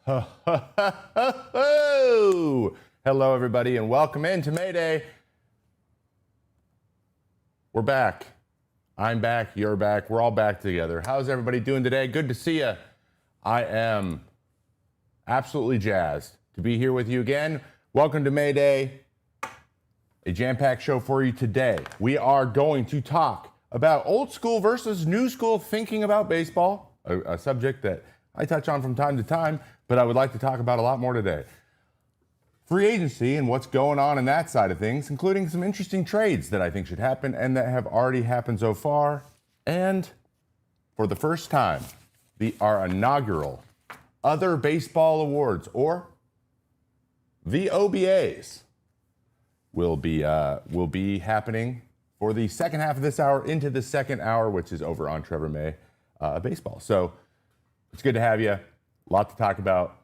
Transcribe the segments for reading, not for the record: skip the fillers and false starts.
Hello, everybody, and welcome into Mayday. We're back. I'm back. You're back. We're all back together. How's everybody doing today? Good to see you. I am absolutely jazzed to be here with you again. Welcome to Mayday, a jam-packed show for you today. We are going to talk about old school versus new school thinking about baseball, a subject that I touch on from time to time, but I would like to talk about a lot more today. Free agency and what's going on in that side of things, including some interesting trades that I think should happen and that have already happened so far. And for the first time, our inaugural Other Baseball Awards, or the OBAs, will be happening for the second half of this hour into the second hour, which is over on Trevor May Baseball. So it's good to have you. A lot to talk about.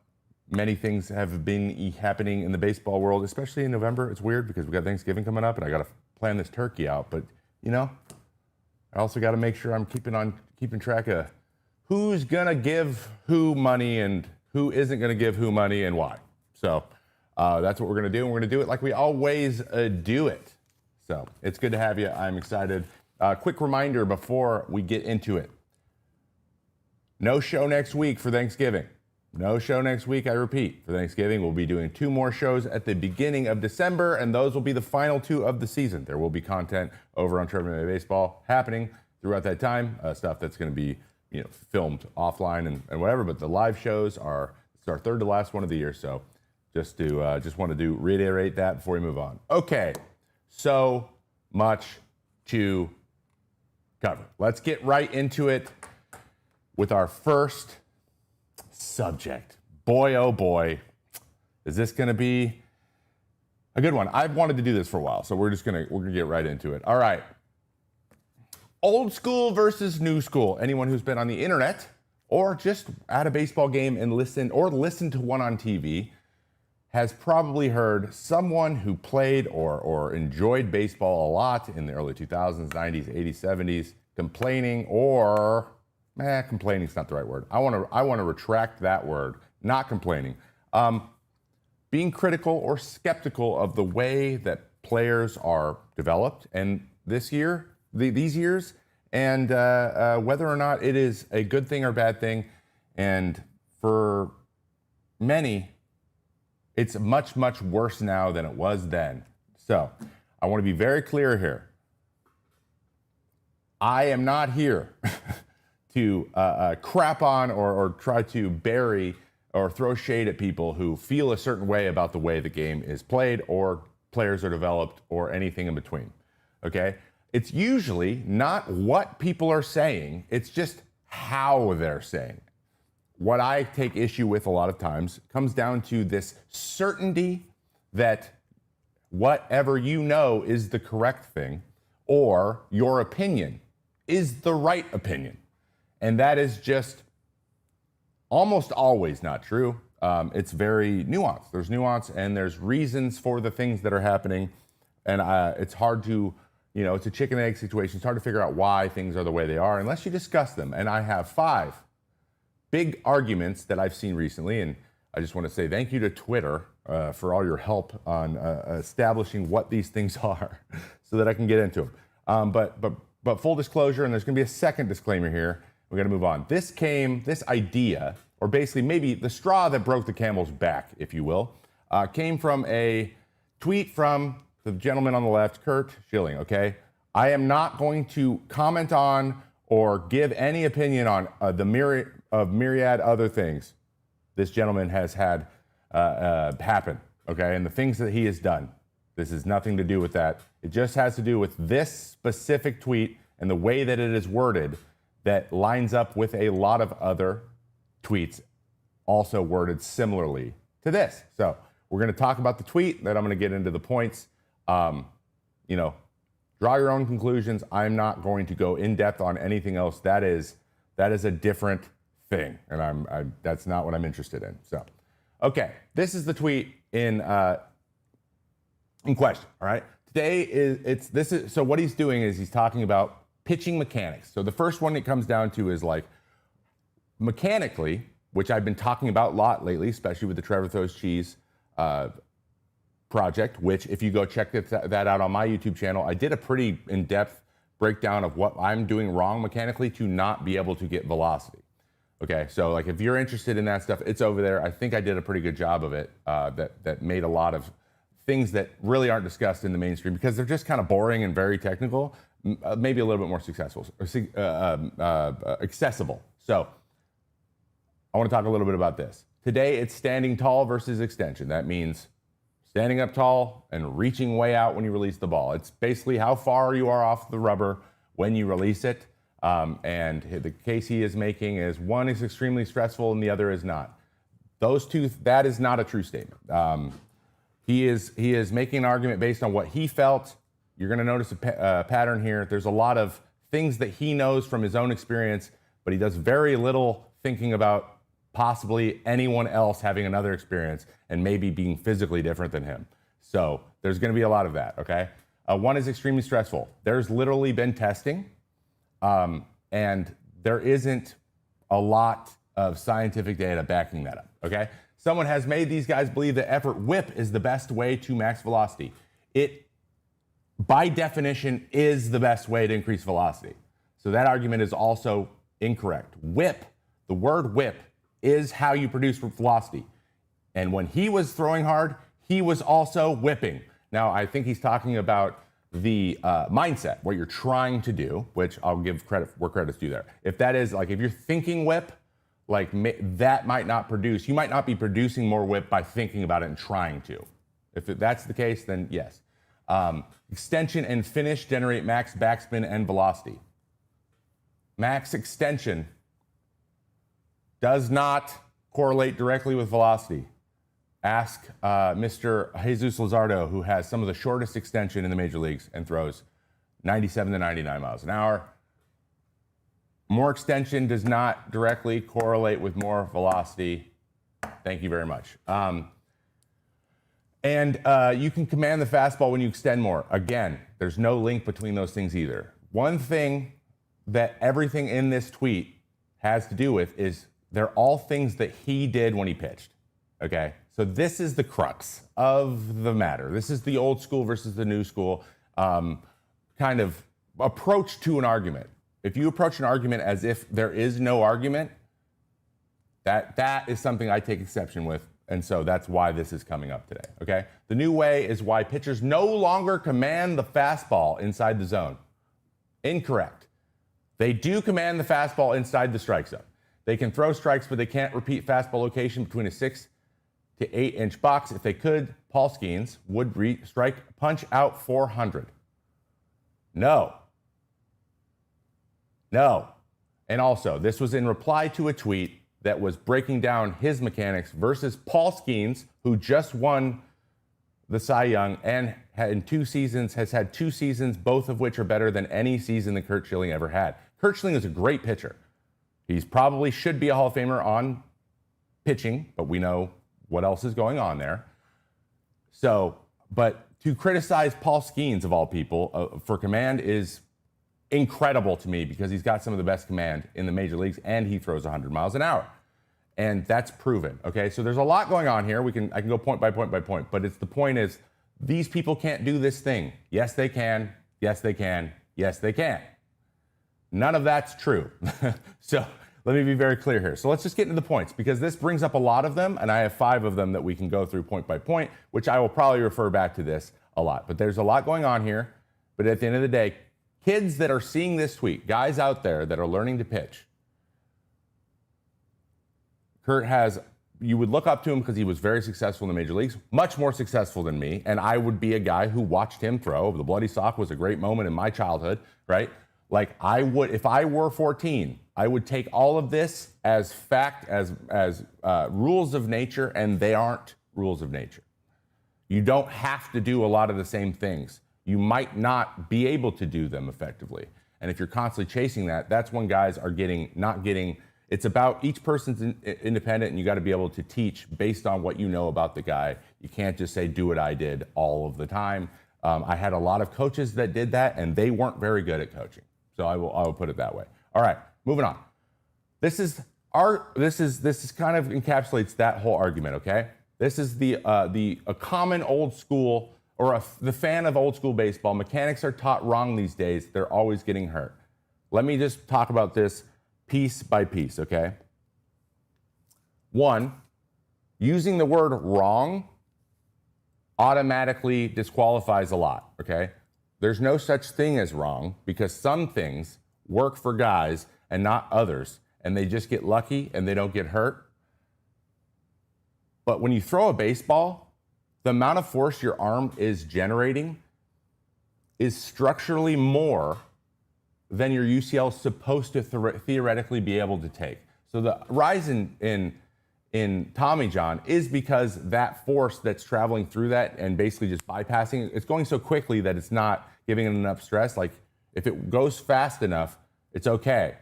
Many things have been happening in the baseball world, especially in November. It's weird because we got Thanksgiving coming up, and I got to plan this turkey out. But you know, I also got to make sure I'm keeping track of who's gonna give who money and who isn't gonna give who money and why. So that's what we're gonna do, and we're gonna do it like we always do it. So it's good to have you. I'm excited. Quick reminder before we get into it. No show next week for Thanksgiving. No show next week, I repeat, for Thanksgiving. We'll be doing 2 more shows at the beginning of December, and those will be the final 2 of the season. There will be content over on Trevor May Baseball happening throughout that time, stuff that's going to be filmed offline and whatever, but the live shows it's our third to last one of the year, so just want to reiterate that before we move on. Okay, so much to cover. Let's get right into it with our first subject. Boy, oh boy, is this going to be a good one. I've wanted to do this for a while, so we're gonna get right into it. All right. Old school versus new school. Anyone who's been on the internet or just at a baseball game and listened to one on TV has probably heard someone who played or enjoyed baseball a lot in the early 2000s, 90s, 80s, 70s complaining complaining's not the right word. I want to retract that word. Not complaining. Being critical or skeptical of the way that players are developed and these years, and whether or not it is a good thing or bad thing. And for many, it's much, much worse now than it was then. So I want to be very clear here. I am not here to crap on or try to bury or throw shade at people who feel a certain way about the way the game is played or players are developed or anything in between, okay? It's usually not what people are saying, it's just how they're saying it. What I take issue with a lot of times comes down to this certainty that whatever you know is the correct thing or your opinion is the right opinion. And that is just almost always not true. It's very nuanced. There's nuance and there's reasons for the things that are happening. And it's hard to, it's a chicken and egg situation. It's hard to figure out why things are the way they are unless you discuss them. And I have 5 big arguments that I've seen recently. And I just want to say thank you to Twitter for all your help on establishing what these things are so that I can get into them. But full disclosure, and there's going to be a second disclaimer here. We're going to move on. This idea, or basically maybe the straw that broke the camel's back, if you will, came from a tweet from the gentleman on the left, Kurt Schilling, okay? I am not going to comment on or give any opinion on the myriad other things this gentleman has had happen, okay? And the things that he has done. This has nothing to do with that. It just has to do with this specific tweet and the way that it is worded that lines up with a lot of other tweets also worded similarly to this. So we're going to talk about the tweet, then I'm going to get into the points. Draw your own conclusions. I'm not going to go in depth on anything else. That is a different thing, and that's not what I'm interested in. So, okay, this is the tweet in question. All right, so what he's doing is he's talking about pitching mechanics. So the first one it comes down to is like, mechanically, which I've been talking about a lot lately, especially with the Trevor Throws Cheese project, which if you go check that out on my YouTube channel, I did a pretty in-depth breakdown of what I'm doing wrong mechanically to not be able to get velocity. Okay, so like if you're interested in that stuff, it's over there. I think I did a pretty good job of it that made a lot of things that really aren't discussed in the mainstream because they're just kind of boring and very technical, maybe a little bit more successful, accessible. So I want to talk a little bit about this. Today, it's standing tall versus extension. That means standing up tall and reaching way out when you release the ball. It's basically how far you are off the rubber when you release it. And the case he is making is one is extremely stressful and the other is not. Those two, that is not a true statement. He is making an argument based on what he felt. You're going to notice a pattern here. There's a lot of things that he knows from his own experience, but he does very little thinking about possibly anyone else having another experience and maybe being physically different than him. So there's going to be a lot of that, okay? One is extremely stressful. There's literally been testing, and there isn't a lot of scientific data backing that up, okay? Someone has made these guys believe that effort whip is the best way to max velocity. It, by definition, is the best way to increase velocity. So that argument is also incorrect. Whip, the word whip, is how you produce velocity. And when he was throwing hard, he was also whipping. Now, I think he's talking about the mindset, what you're trying to do, which I'll give credit where credit's due there. If that is, like, if you're thinking whip, like that might not produce, you might not be producing more whip by thinking about it and trying to. If that's the case, then yes. Extension and finish generate max backspin and velocity. Max extension does not correlate directly with velocity. Ask Mr. Jesus Luzardo, who has some of the shortest extension in the major leagues and throws 97 to 99 miles an hour. More extension does not directly correlate with more velocity. Thank you very much. You can command the fastball when you extend more. Again, there's no link between those things either. One thing that everything in this tweet has to do with is they're all things that he did when he pitched, okay? So this is the crux of the matter. This is the old school versus the new school kind of approach to an argument. If you approach an argument as if there is no argument, that is something I take exception with, and so that's why this is coming up today, okay? The new way is why pitchers no longer command the fastball inside the zone. Incorrect. They do command the fastball inside the strike zone. They can throw strikes, but they can't repeat fastball location between a 6 to 8 inch box. If they could, Paul Skeens would strike punch out 400. No. And also, this was in reply to a tweet that was breaking down his mechanics versus Paul Skeens, who just won the Cy Young and in 2 seasons has had 2 seasons, both of which are better than any season that Curt Schilling ever had. Curt Schilling is a great pitcher. He's probably should be a Hall of Famer on pitching, but we know what else is going on there. So, but to criticize Paul Skeens, of all people, for command is incredible to me because he's got some of the best command in the major leagues and he throws 100 miles an hour. And that's proven, okay? So there's a lot going on here. I can go point by point by point, but the point is these people can't do this thing. Yes, they can. Yes, they can. Yes, they can. None of that's true. So let me be very clear here. So let's just get into the points because this brings up a lot of them, and I have 5 of them that we can go through point by point, which I will probably refer back to this a lot. But there's a lot going on here. But at the end of the day, kids that are seeing this tweet, guys out there that are learning to pitch, Curt you would look up to him because he was very successful in the major leagues, much more successful than me, and I would be a guy who watched him throw. The bloody sock was a great moment in my childhood, right? Like I would, if I were 14, I would take all of this as fact, as rules of nature, and they aren't rules of nature. You don't have to do a lot of the same things. You might not be able to do them effectively. And if you're constantly chasing that, that's when guys are not getting, it's about each person's independent and you got to be able to teach based on what you know about the guy. You can't just say, do what I did all of the time. I had a lot of coaches that did that and they weren't very good at coaching. So I will put it that way. All right, moving on. This is This is kind of encapsulates that whole argument, okay? This is a common old school, or the fan of old school baseball. Mechanics are taught wrong these days. They're always getting hurt. Let me just talk about this piece by piece, okay? One, using the word wrong automatically disqualifies a lot, okay? There's no such thing as wrong, because some things work for guys and not others, and they just get lucky and they don't get hurt. But when you throw a baseball, the amount of force your arm is generating is structurally more than your UCL is supposed to theoretically be able to take. So the rise in Tommy John is because that force that's traveling through that and basically just bypassing, it's going so quickly that it's not giving it enough stress. Like, if it goes fast enough, it's okay.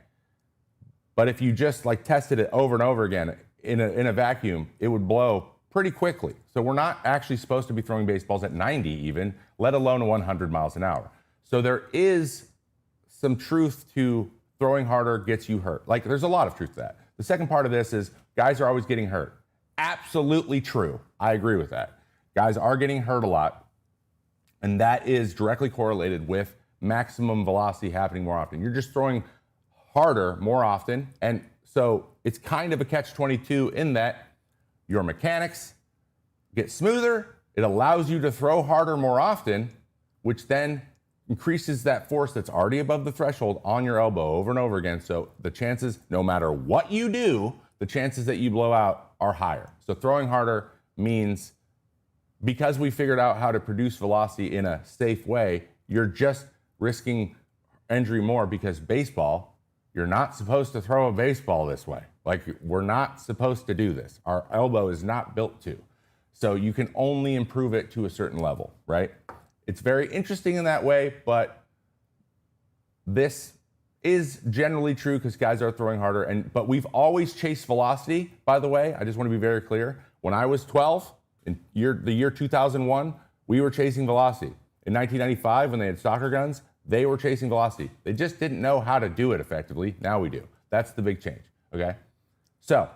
But if you just like tested it over and over again in a vacuum, it would blow pretty quickly. So we're not actually supposed to be throwing baseballs at 90 even, let alone 100 miles an hour. So there is some truth to throwing harder gets you hurt. Like, there's a lot of truth to that. The second part of this is guys are always getting hurt. Absolutely true. I agree with that. Guys are getting hurt a lot, and that is directly correlated with maximum velocity happening more often. You're just throwing harder more often, and so it's kind of a catch-22 in that your mechanics get smoother. It allows you to throw harder more often, which then increases that force that's already above the threshold on your elbow over and over again. So the chances, no matter what you do, the chances that you blow out are higher. So throwing harder means, because we figured out how to produce velocity in a safe way, you're just risking injury more, because baseball, you're not supposed to throw a baseball this way. Like, we're not supposed to do this. Our elbow is not built to. So you can only improve it to a certain level, right? It's very interesting in that way, but this is generally true because guys are throwing harder. But we've always chased velocity, by the way. I just want to be very clear. When I was 12, in the year 2001, we were chasing velocity. In 1995, when they had soccer guns, they were chasing velocity. They just didn't know how to do it effectively. Now we do. That's the big change, okay? So,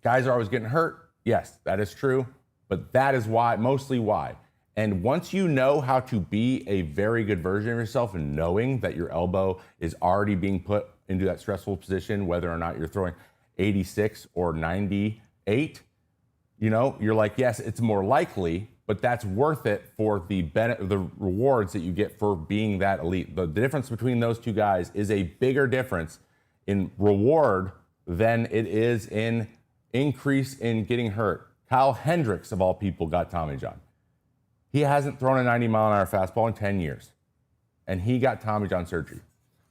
guys are always getting hurt. Yes, that is true, but that is why, mostly why. And once you know how to be a very good version of yourself, and knowing that your elbow is already being put into that stressful position, whether or not you're throwing 86 or 98, you know, you're like, yes, it's more likely, but that's worth it for the rewards that you get for being that elite. The difference between those two guys is a bigger difference in reward than it is in increase in getting hurt. Kyle Hendricks, of all people, got Tommy John. He hasn't thrown a 90-mile-an-hour fastball in 10 years, and he got Tommy John surgery.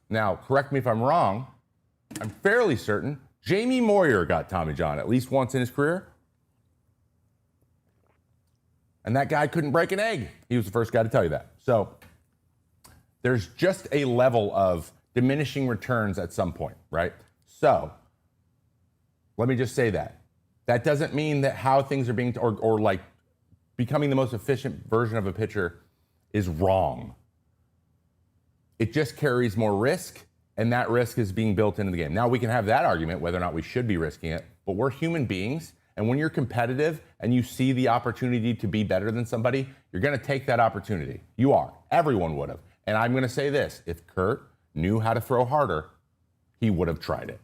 Now, correct me if I'm wrong, I'm fairly certain Jamie Moyer got Tommy John at least once in his career, and that guy couldn't break an egg. He was the first guy to tell you that. So there's just a level of diminishing returns at some point, right? So let me just say that. That doesn't mean that how things are being, or like becoming the most efficient version of a pitcher is wrong. It just carries more risk, and that risk is being built into the game. Now, we can have that argument whether or not we should be risking it, but we're human beings, and when you're competitive and you see the opportunity to be better than somebody, you're going to take that opportunity. You are. Everyone would have. And I'm going to say this. If Kurt knew how to throw harder, he would have tried it.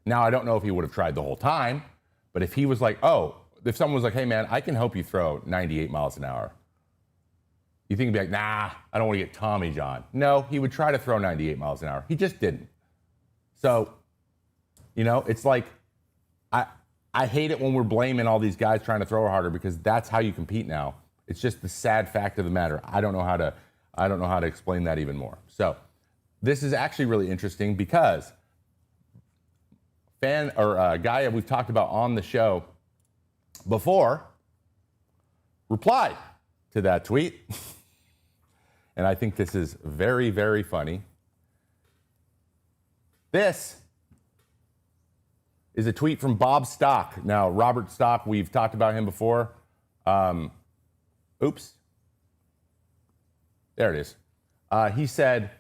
Now, I don't know if he would have tried the whole time, but if he was like, oh, if someone was like, hey, man, I can help you throw 98 miles an hour, you think he'd be like, nah, I don't want to get Tommy John. No, he would try to throw 98 miles an hour. He just didn't. So, you know, it's like, I hate it when we're blaming all these guys trying to throw harder, because that's how you compete now. It's just the sad fact of the matter. I don't know how to explain that even more. So this is actually really interesting, because a guy that we've talked about on the show before replied to that tweet. And I think this is very, very funny. This is a tweet from Bob Stock. Now, Robert Stock, we've talked about him before. Oops. There it is. He said,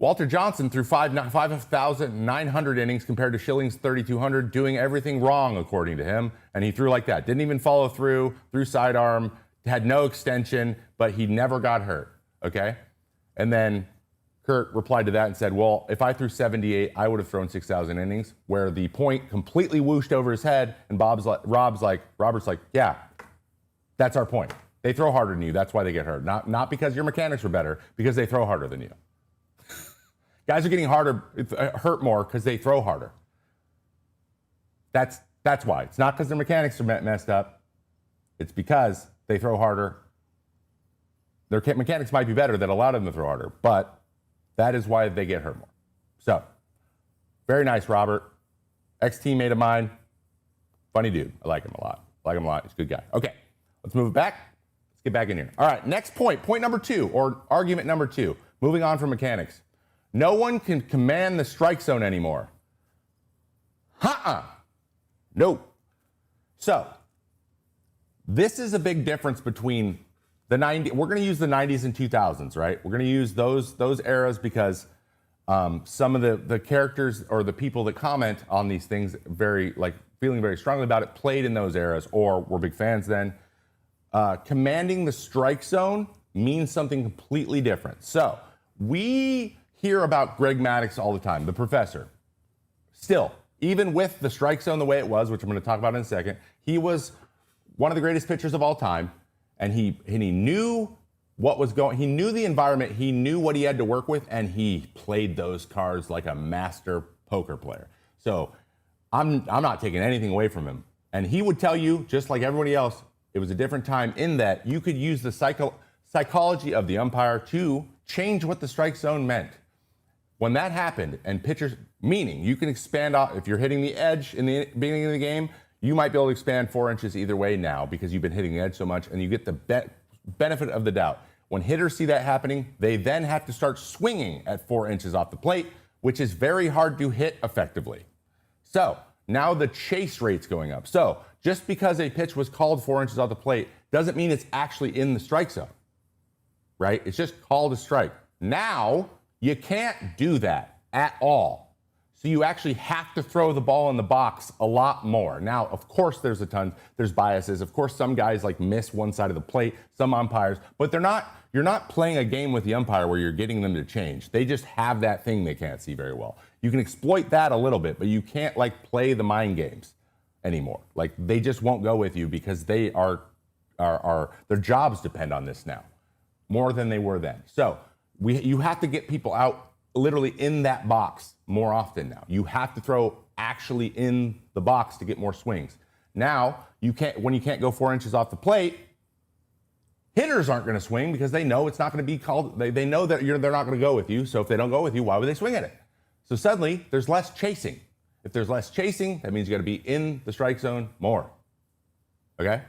Walter Johnson threw 5,900 innings compared to Schilling's 3,200, doing everything wrong, according to him. And he threw like that. Didn't even follow through sidearm, had no extension, but he never got hurt, okay? And then Kurt replied to that and said, well, if I threw 78, I would have thrown 6,000 innings, where the point completely whooshed over his head, and Robert's like, yeah, that's our point. They throw harder than you. That's why they get hurt. Not because your mechanics were better, because they throw harder than you. Guys are getting hurt more because they throw harder. That's why. It's not because their mechanics are messed up. It's because they throw harder. Their mechanics might be better that allowed them to throw harder, but that is why they get hurt more. So, very nice, Robert. Ex-teammate of mine. Funny dude. I like him a lot. He's a good guy. Okay, let's move it back. Let's get back in here. All right, next point. Point number 2, or argument number 2. Moving on from mechanics. No one can command the strike zone anymore. No. So, this is a big difference between the 90s. We're going to use the 90s and 2000s, right? We're going to use those eras because some of the characters or the people that comment on these things feeling very strongly about it played in those eras or were big fans then. Commanding the strike zone means something completely different. So, we hear about Greg Maddux all the time, the professor. Still, even with the strike zone the way it was, which I'm going to talk about in a second, he was one of the greatest pitchers of all time, and he knew what was going. He knew the environment, he knew what he had to work with, and he played those cards like a master poker player. So I'm not taking anything away from him, and he would tell you, just like everybody else, it was a different time in that you could use the psychology of the umpire to change what the strike zone meant. When that happened, and pitchers, meaning you can expand out, if you're hitting the edge in the beginning of the game, you might be able to expand 4 inches either way now because you've been hitting the edge so much, and you get the benefit of the doubt. When hitters see that happening, they then have to start swinging at 4 inches off the plate, which is very hard to hit effectively. So now the chase rate's going up. So just because a pitch was called 4 inches off the plate doesn't mean it's actually in the strike zone, right? It's just called a strike. Now, you can't do that at all. So you actually have to throw the ball in the box a lot more. Now, of course, there's biases. Of course, some guys miss one side of the plate, some umpires, but you're not playing a game with the umpire where you're getting them to change. They just have that thing they can't see very well. You can exploit that a little bit, but you can't play the mind games anymore. They just won't go with you because they are their jobs depend on this now more than they were then. So you have to get people out literally in that box more often now. You have to throw actually in the box to get more swings. Now, when you can't go 4 inches off the plate, hitters aren't going to swing because they know it's not going to be called. They know that they're not going to go with you. So if they don't go with you, why would they swing at it? So suddenly, there's less chasing. If there's less chasing, that means you got to be in the strike zone more. Okay?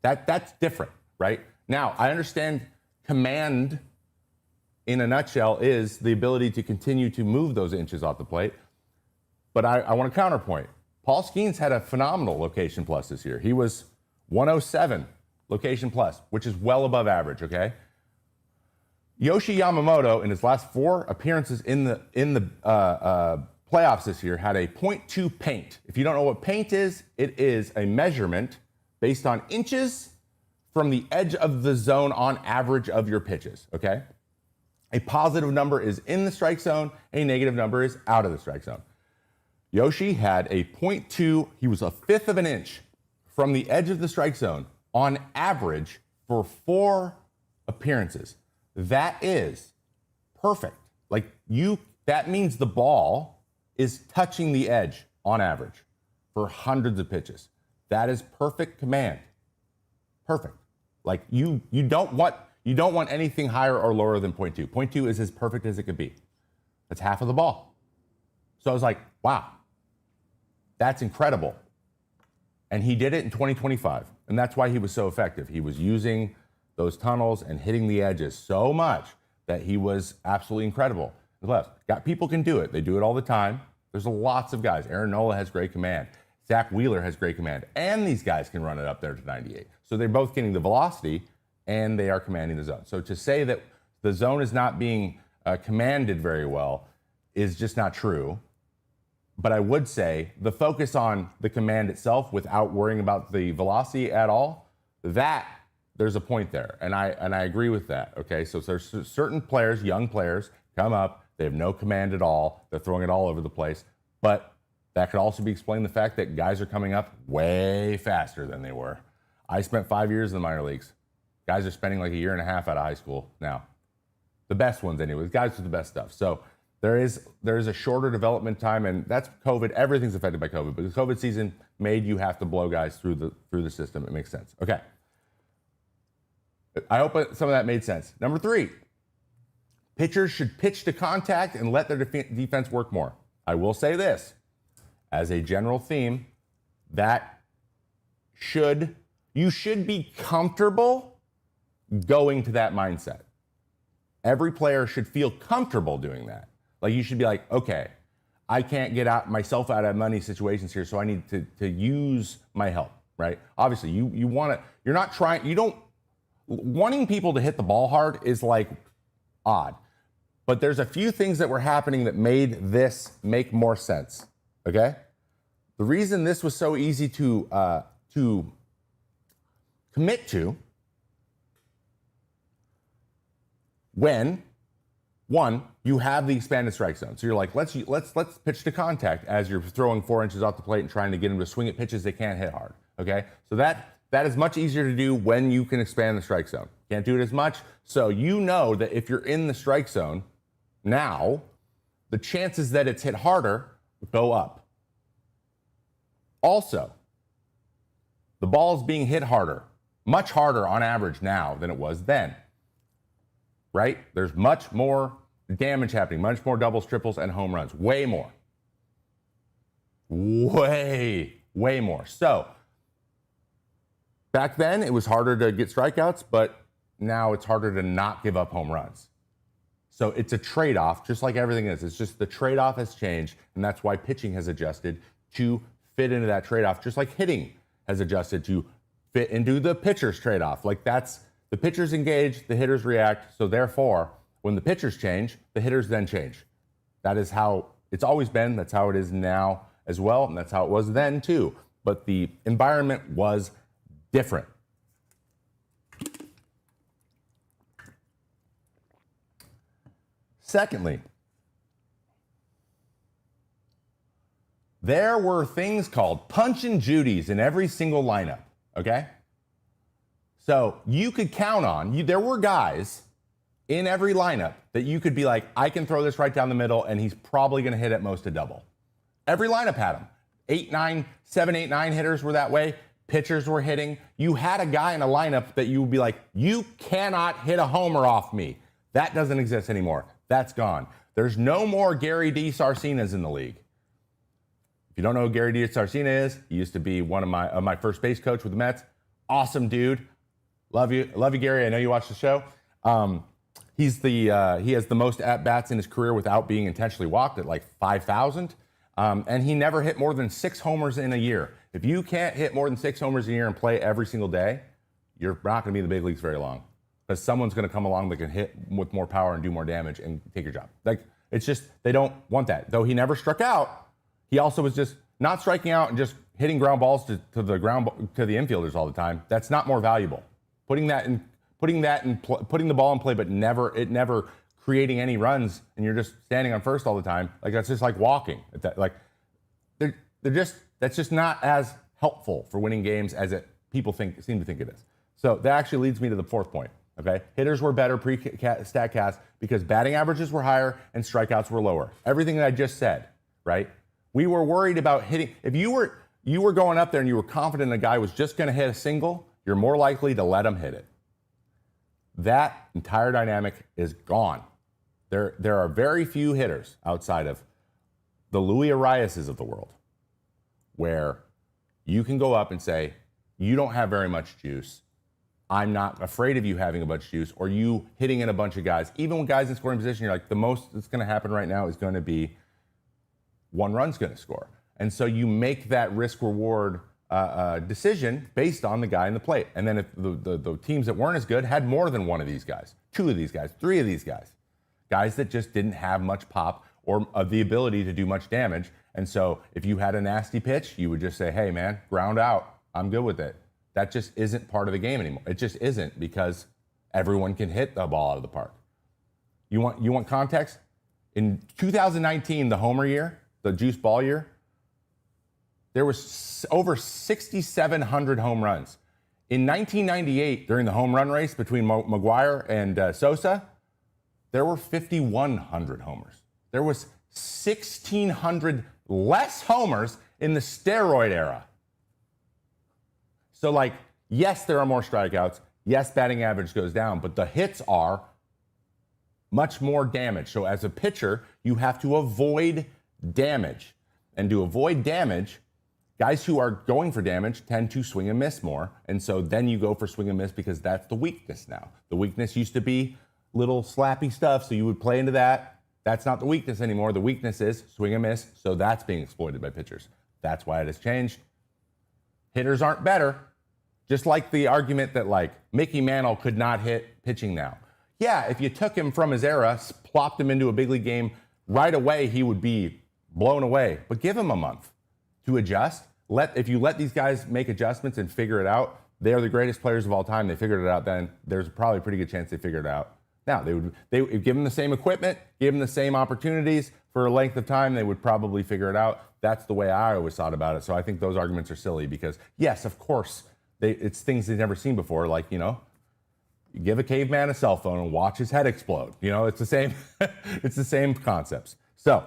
That's different, right? Now, I understand command, in a nutshell, is the ability to continue to move those inches off the plate. But I want to counterpoint. Paul Skeens had a phenomenal location plus this year. He was 107 location plus, which is well above average, okay? Yoshi Yamamoto, in his last 4 appearances in the playoffs this year, had a .2 paint. If you don't know what paint is, it is a measurement based on inches from the edge of the zone on average of your pitches, okay? A positive number is in the strike zone, a negative number is out of the strike zone. Yoshi had a .2, he was 1/5 of an inch from the edge of the strike zone on average for 4 appearances. That is perfect. That means the ball is touching the edge on average for hundreds of pitches. That is perfect command. Perfect. You don't want anything higher or lower than .2. .2 is as perfect as it could be. That's half of the ball. So I was like, wow, that's incredible. And he did it in 2025. And that's why he was so effective. He was using those tunnels and hitting the edges so much that he was absolutely incredible. People can do it. They do it all the time. There's lots of guys. Aaron Nola has great command. Zach Wheeler has great command. And these guys can run it up there to 98. So they're both getting the velocity and they are commanding the zone. So to say that the zone is not being commanded very well is just not true. But I would say the focus on the command itself without worrying about the velocity at all, that there's a point there. And I agree with that. Okay. So there's certain players, young players, come up, they have no command at all. They're throwing it all over the place. But that could also be explained the fact that guys are coming up way faster than they were. I spent 5 years in the minor leagues. Guys are spending like a year and a half out of high school now. The best ones anyways, guys with the best stuff. So there is a shorter development time, and that's COVID. Everything's affected by COVID, but the COVID season made you have to blow guys through the system. It makes sense. Okay. I hope some of that made sense. Number 3, pitchers should pitch to contact and let their defense work more. I will say this, as a general theme, that you should be comfortable going to that mindset. Every player should feel comfortable doing that. Like you should be like, okay, I can't get myself out of money situations here, so I need to use my help, right? Obviously, wanting people to hit the ball hard is like odd. But there's a few things that were happening that made this make more sense, okay? The reason this was so easy to commit to when, one, you have the expanded strike zone. So you're like, let's pitch to contact as you're throwing 4 inches off the plate and trying to get them to swing at pitches they can't hit hard, okay? So that is much easier to do when you can expand the strike zone. Can't do it as much. So you know that if you're in the strike zone now, the chances that it's hit harder go up. Also, the ball is being hit harder, much harder on average now than it was then, right? There's much more damage happening, much more doubles, triples, and home runs, way more. Way more. So back then, it was harder to get strikeouts, but now it's harder to not give up home runs. So it's a trade-off, just like everything is. It's just the trade-off has changed, and that's why pitching has adjusted to fit into that trade-off, just like hitting has adjusted to fit into the pitcher's trade-off. Like that's, the pitchers engage, the hitters react, so therefore, when the pitchers change, the hitters then change. That is how it's always been, that's how it is now as well, and that's how it was then too. But the environment was different. Secondly, there were things called punch and judies in every single lineup, okay? So you could count on, there were guys in every lineup that you could be like, I can throw this right down the middle and he's probably gonna hit at most a double. Every lineup had them. 7, 8, 9 hitters were that way. Pitchers were hitting. You had a guy in a lineup that you would be like, you cannot hit a homer off me. That doesn't exist anymore. That's gone. There's no more Gary D. Sarcinas in the league. If you don't know who Gary D. Sarcina is, he used to be one of my first base coach with the Mets. Awesome dude. Love you, Gary. I know you watch the show. He has the most at-bats in his career without being intentionally walked at like 5,000. And he never hit more than 6 homers in a year. If you can't hit more than 6 homers a year and play every single day, you're not going to be in the big leagues very long. Because someone's going to come along that can hit with more power and do more damage and take your job. Like, it's just, they don't want that. Though he never struck out, he also was just not striking out and just hitting ground balls to the infielders all the time. That's not more valuable. Putting the ball in play, but never creating any runs, and you're just standing on first all the time. Like, that's just like walking. That's just not as helpful for winning games as people seem to think it is. So that actually leads me to the 4th point. Okay, hitters were better pre-StatCast because batting averages were higher and strikeouts were lower. Everything that I just said, right? We were worried about hitting. If you were going up there and you were confident a guy was just going to hit a single, you're more likely to let him hit it. That entire dynamic is gone. There are very few hitters outside of the Louis Ariases of the world where you can go up and say, you don't have very much juice. I'm not afraid of you having a bunch of juice or you hitting in a bunch of guys. Even when guys in scoring position, you're like, the most that's going to happen right now is going to be 1 run's going to score. And so you make that risk reward decision based on the guy in the plate. And then if the teams that weren't as good had more than one of these guys, two of these guys, three of these guys that just didn't have much pop or the ability to do much damage. And so if you had a nasty pitch, you would just say, hey, man, ground out. I'm good with it. That just isn't part of the game anymore. It just isn't, because everyone can hit the ball out of the park. You want context? In 2019, the homer year, the juice ball year, there was over 6,700 home runs. In 1998, during the home run race between McGwire and Sosa, there were 5,100 homers. There was 1,600 less homers in the steroid era. So, yes, there are more strikeouts. Yes, batting average goes down, but the hits are much more damage. So as a pitcher, you have to avoid damage. And to avoid damage, guys who are going for damage tend to swing and miss more. And so then you go for swing and miss because that's the weakness now. The weakness used to be little slappy stuff, so you would play into that. That's not the weakness anymore. The weakness is swing and miss, so that's being exploited by pitchers. That's why it has changed. Hitters aren't better. Just like the argument that Mickey Mantle could not hit pitching now. Yeah, if you took him from his era, plopped him into a big league game, right away he would be blown away. But give him a month to adjust. If you let these guys make adjustments and figure it out, they are the greatest players of all time. They figured it out then. There's probably a pretty good chance they figured it out. Now, they would give them the same equipment, give them the same opportunities for a length of time, they would probably figure it out. That's the way I always thought about it. So I think those arguments are silly because, yes, of course, it's things they've never seen before. You give a caveman a cell phone and watch his head explode. It's the same. It's the same concepts. So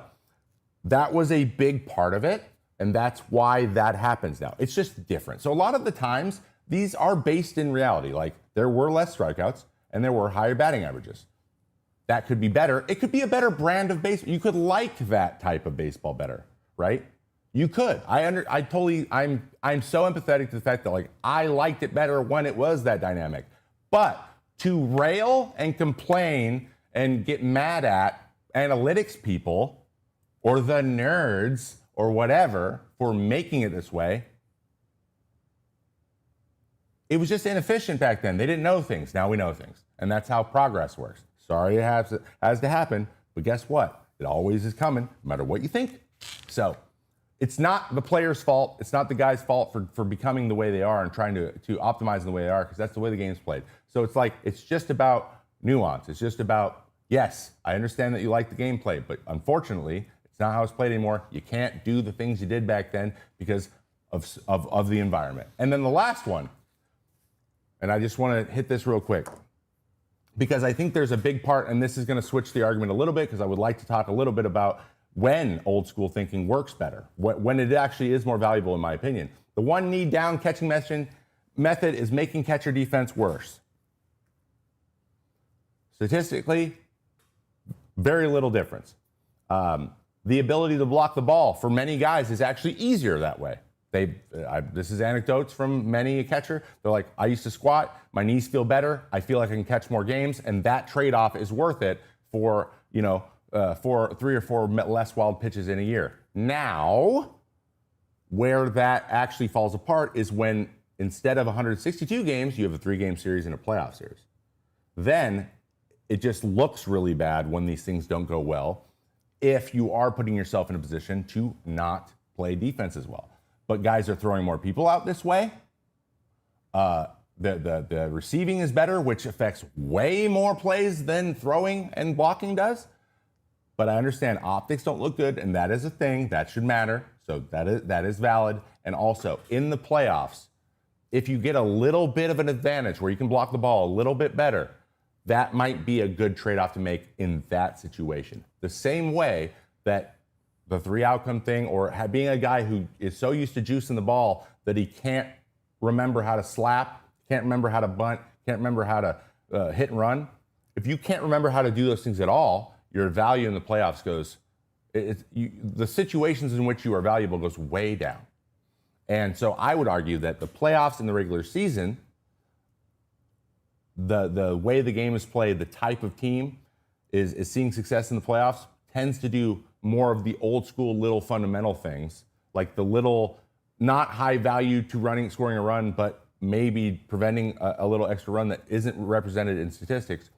that was a big part of it, and that's why that happens now. It's just different. So a lot of the times, these are based in reality. There were less strikeouts, and there were higher batting averages. That could be better. It could be a better brand of baseball. You could like that type of baseball better, right? You could. I'm so empathetic to the fact that I liked it better when it was that dynamic. But to rail and complain and get mad at analytics people or the nerds or whatever for making it this way, it was just inefficient back then. They didn't know things. Now we know things. And that's how progress works. Sorry it has to happen, but guess what? It always is coming, no matter what you think. So it's not the player's fault. It's not the guy's fault for becoming the way they are and trying to optimize in the way they are, because that's the way the game's played. So it's just about nuance. It's just about, yes, I understand that you like the gameplay, but unfortunately, it's not how it's played anymore. You can't do the things you did back then because of the environment. And then the last one, and I just want to hit this real quick, because I think there's a big part, and this is going to switch the argument a little bit, because I would like to talk a little bit about when old school thinking works better, when it actually is more valuable, in my opinion. The one knee down catching method is making catcher defense worse. Statistically, very little difference. The ability to block the ball for many guys is actually easier that way. This is anecdotes from many a catcher. They're like, I used to squat, my knees feel better, I feel like I can catch more games, and that trade-off is worth it for 3 or 4 less wild pitches in a year. Now, where that actually falls apart is when instead of 162 games, you have a 3-game series and a playoff series. Then it just looks really bad when these things don't go well if you are putting yourself in a position to not play defense as well. But guys are throwing more people out this way. The receiving is better, which affects way more plays than throwing and blocking does. But I understand optics don't look good, and that is a thing. That should matter. So that is valid. And also, in the playoffs, if you get a little bit of an advantage where you can block the ball a little bit better, that might be a good trade-off to make in that situation. The same way that the 3-outcome thing, or being a guy who is so used to juicing the ball that he can't remember how to slap, can't remember how to bunt, can't remember how to hit and run. If you can't remember how to do those things at all, your value in the playoffs goes, the situations in which you are valuable goes way down. And so I would argue that the playoffs and the regular season, the way the game is played, the type of team is seeing success in the playoffs, tends to do more of the old school little fundamental things, like the little not high value to scoring a run, but maybe preventing a little extra run that isn't represented in statistics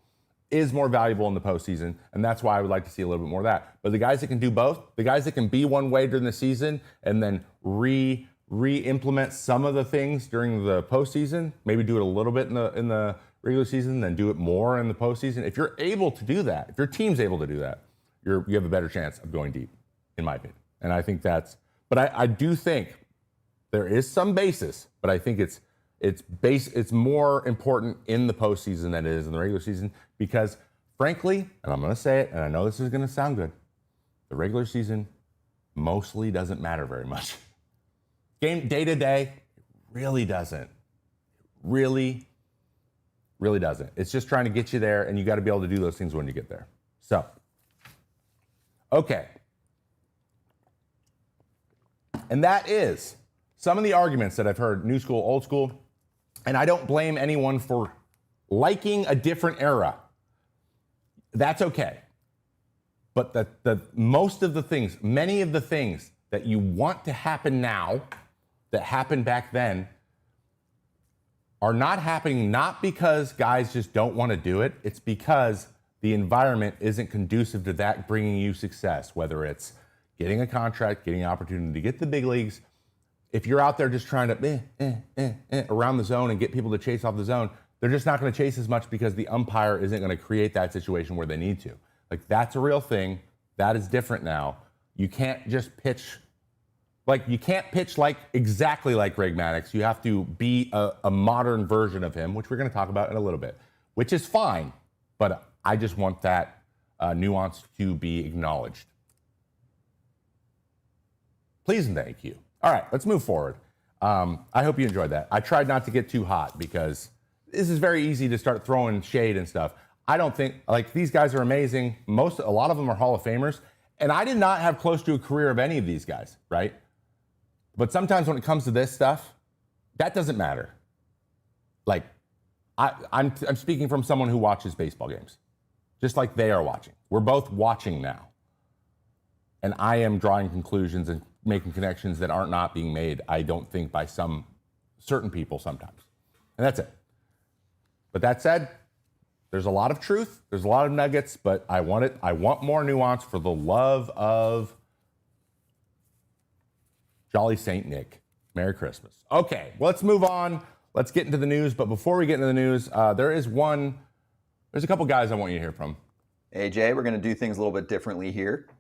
is more valuable in the postseason, and that's why I would like to see a little bit more of that. But the guys that can do both, the guys that can be one way during the season and then re-implement some of the things during the postseason, maybe do it a little bit in the regular season, then do it more in the postseason. If you're able to do that, if your team's able to do that, you have a better chance of going deep, in my opinion. And I think but I do think there is some basis, but I think it's more important in the postseason than it is in the regular season because, frankly, and I'm going to say it, and I know this is going to sound good, the regular season mostly doesn't matter very much. Game day to day really doesn't. Really doesn't. It's just trying to get you there, and you got to be able to do those things when you get there. So, okay. And that is some of the arguments that I've heard, new school, old school, and I don't blame anyone for liking a different era. That's okay. But many of the things that you want to happen now, that happened back then, are not happening not because guys just don't want to do it. It's because the environment isn't conducive to that bringing you success, whether it's getting a contract, getting an opportunity to get the big leagues. If you're out there just trying to around the zone and get people to chase off the zone, they're just not going to chase as much because the umpire isn't going to create that situation where they need to. Like, that's a real thing. That is different now. You can't just pitch. You can't pitch exactly like Greg Maddux. You have to be a modern version of him, which we're going to talk about in a little bit, which is fine. But I just want that nuance to be acknowledged. Please and thank you. All right, let's move forward. I hope you enjoyed that. I tried not to get too hot because this is very easy to start throwing shade and stuff. I don't think, these guys are amazing. A lot of them are Hall of Famers. And I did not have close to a career of any of these guys, right? But sometimes when it comes to this stuff, that doesn't matter. I'm speaking from someone who watches baseball games, just like they are watching. We're both watching now. And I am drawing conclusions and making connections that aren't not being made, I don't think, by some certain people sometimes. And that's it. But that said, there's a lot of truth, there's a lot of nuggets, but I want more nuance for the love of Jolly St. Nick. Merry Christmas. Okay, let's move on. Let's get into the news. But before we get into the news, there's a couple guys I want you to hear from. AJ, we're going to do things a little bit differently here.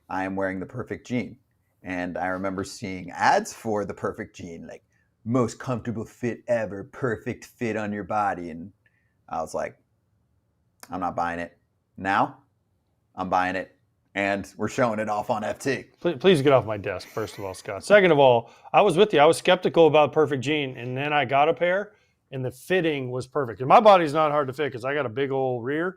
I am wearing the Perfect Jean. And I remember seeing ads for the Perfect Jean, like most comfortable fit ever, perfect fit on your body. And I was like, I'm not buying it. Now, I'm buying it. And we're showing it off on FT. Please get off my desk, first of all, Scott. Second of all, I was with you. I was skeptical about Perfect Jean. And then I got a pair, and the fitting was perfect. And my body's not hard to fit because I got a big old rear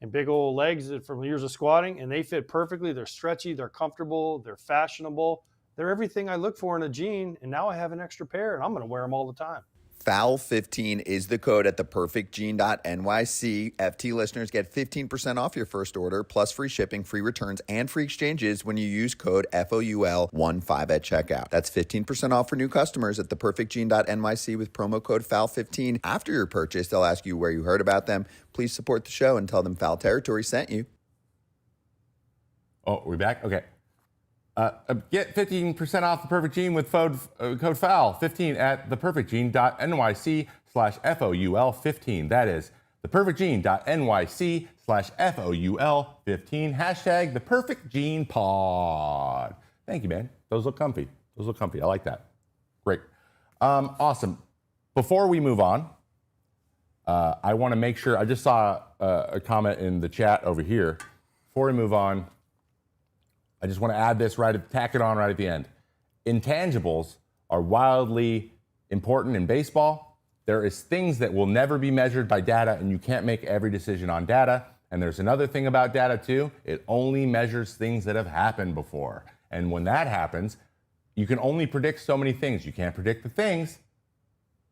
and big old legs from years of squatting, and they fit perfectly. They're stretchy, they're comfortable, they're fashionable. They're everything I look for in a jean, and now I have an extra pair, and I'm going to wear them all the time. FOUL15 is the code at theperfectjean.nyc. FT listeners get 15% off your first order, plus free shipping, free returns, and free exchanges when you use code FOUL15 at checkout. That's 15% off for new customers at theperfectjean.nyc with promo code FOUL15. After your purchase, they'll ask you where you heard about them. Please support the show and tell them Foul Territory sent you. Oh, are we back? Okay. Get 15% off the Perfect Jean with code FOUL15 at theperfectjean.nyc/FOUL15. That is theperfectjean.nyc/FOUL15. Hashtag theperfectjeanpod. Thank you, man. Those look comfy. I like that. Great. Awesome. Before we move on, I want to make sure, I just saw a comment in the chat over here. Before we move on, I just want to add this tack it on right at the end. Intangibles are wildly important in baseball. There is things that will never be measured by data, and you can't make every decision on data. And there's another thing about data too. It only measures things that have happened before. And when that happens, you can only predict so many things. You can't predict the things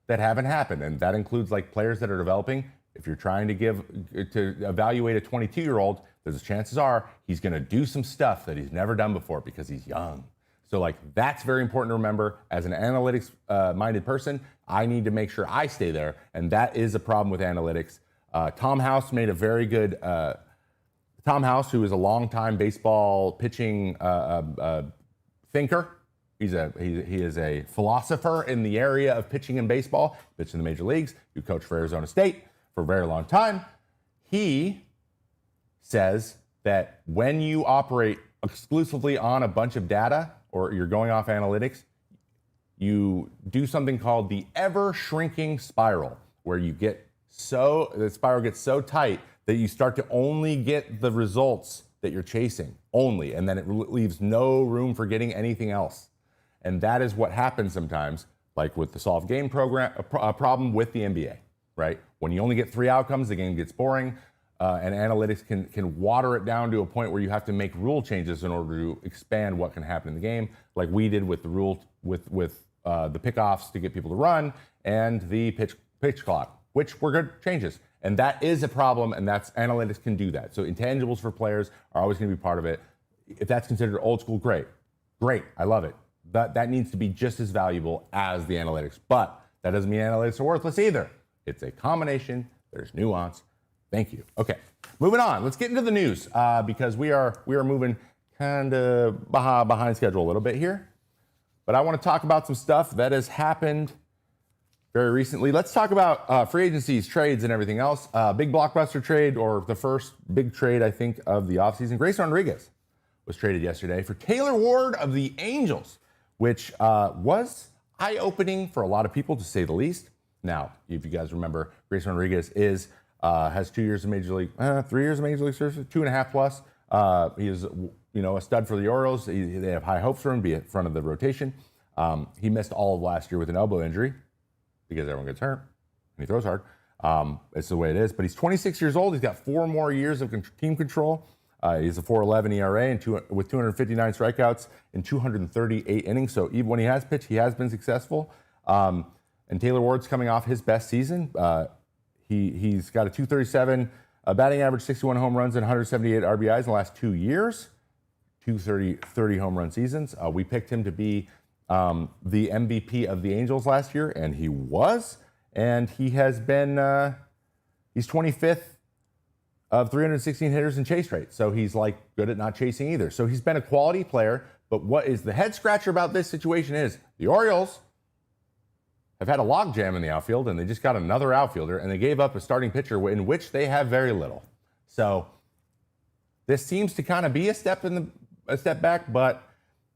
that haven't happened. And that includes players that are developing. If you're trying to evaluate a 22-year-old, there's chances are he's going to do some stuff that he's never done before because he's young. So like that's very important to remember. As an analytics-minded person, I need to make sure I stay there, and that is a problem with analytics. Tom House made a very good. Tom House, who is a longtime baseball pitching thinker, he is a philosopher in the area of pitching in baseball. Pitched in the major leagues. He coached for Arizona State for a very long time. He says that when you operate exclusively on a bunch of data, or you're going off analytics, you do something called the ever shrinking spiral, where the spiral gets so tight that you start to only get the results that you're chasing only, and then it leaves no room for getting anything else. And that is what happens sometimes, like with the solved game program, a problem with the NBA, right? When you only get 3 outcomes, the game gets boring. And analytics can water it down to a point where you have to make rule changes in order to expand what can happen in the game, like we did with the rule with the pickoffs to get people to run and the pitch clock, which were good changes. And that is a problem, and analytics can do that. So intangibles for players are always going to be part of it. If that's considered old school, great, I love it. That needs to be just as valuable as the analytics, but that doesn't mean analytics are worthless either. It's a combination. There's nuance. Thank you. Okay, moving on. Let's get into the news because we are moving kind of behind schedule a little bit here. But I want to talk about some stuff that has happened very recently. Let's talk about free agencies, trades, and everything else. Big blockbuster trade, or the first big trade, I think, of the offseason. Grayson Rodriguez was traded yesterday for Taylor Ward of the Angels, which was eye-opening for a lot of people, to say the least. Now, if you guys remember, Grayson Rodriguez has 2 years of Major League, 3 years of Major League service, 2.5 plus. He is, a stud for the Orioles. They have high hopes for him to be at front of the rotation. He missed all of last year with an elbow injury because everyone gets hurt and he throws hard. It's the way it is. But he's 26 years old. He's got 4 more years of team control. He's a 4.11 ERA with 259 strikeouts in 238 innings. So even when he has pitched, he has been successful. And Taylor Ward's coming off his best season. He's got a 237 batting average, 61 home runs, and 178 RBIs in the last 2 years, 30 home run seasons. We picked him to be the MVP of the Angels last year, and he was. And he has been, he's 25th of 316 hitters in chase rate. So he's like good at not chasing either. So he's been a quality player. But what is the head scratcher about this situation is the Orioles have had a logjam in the outfield, and they just got another outfielder, and they gave up a starting pitcher in which they have very little. So this seems to kind of be a step back, but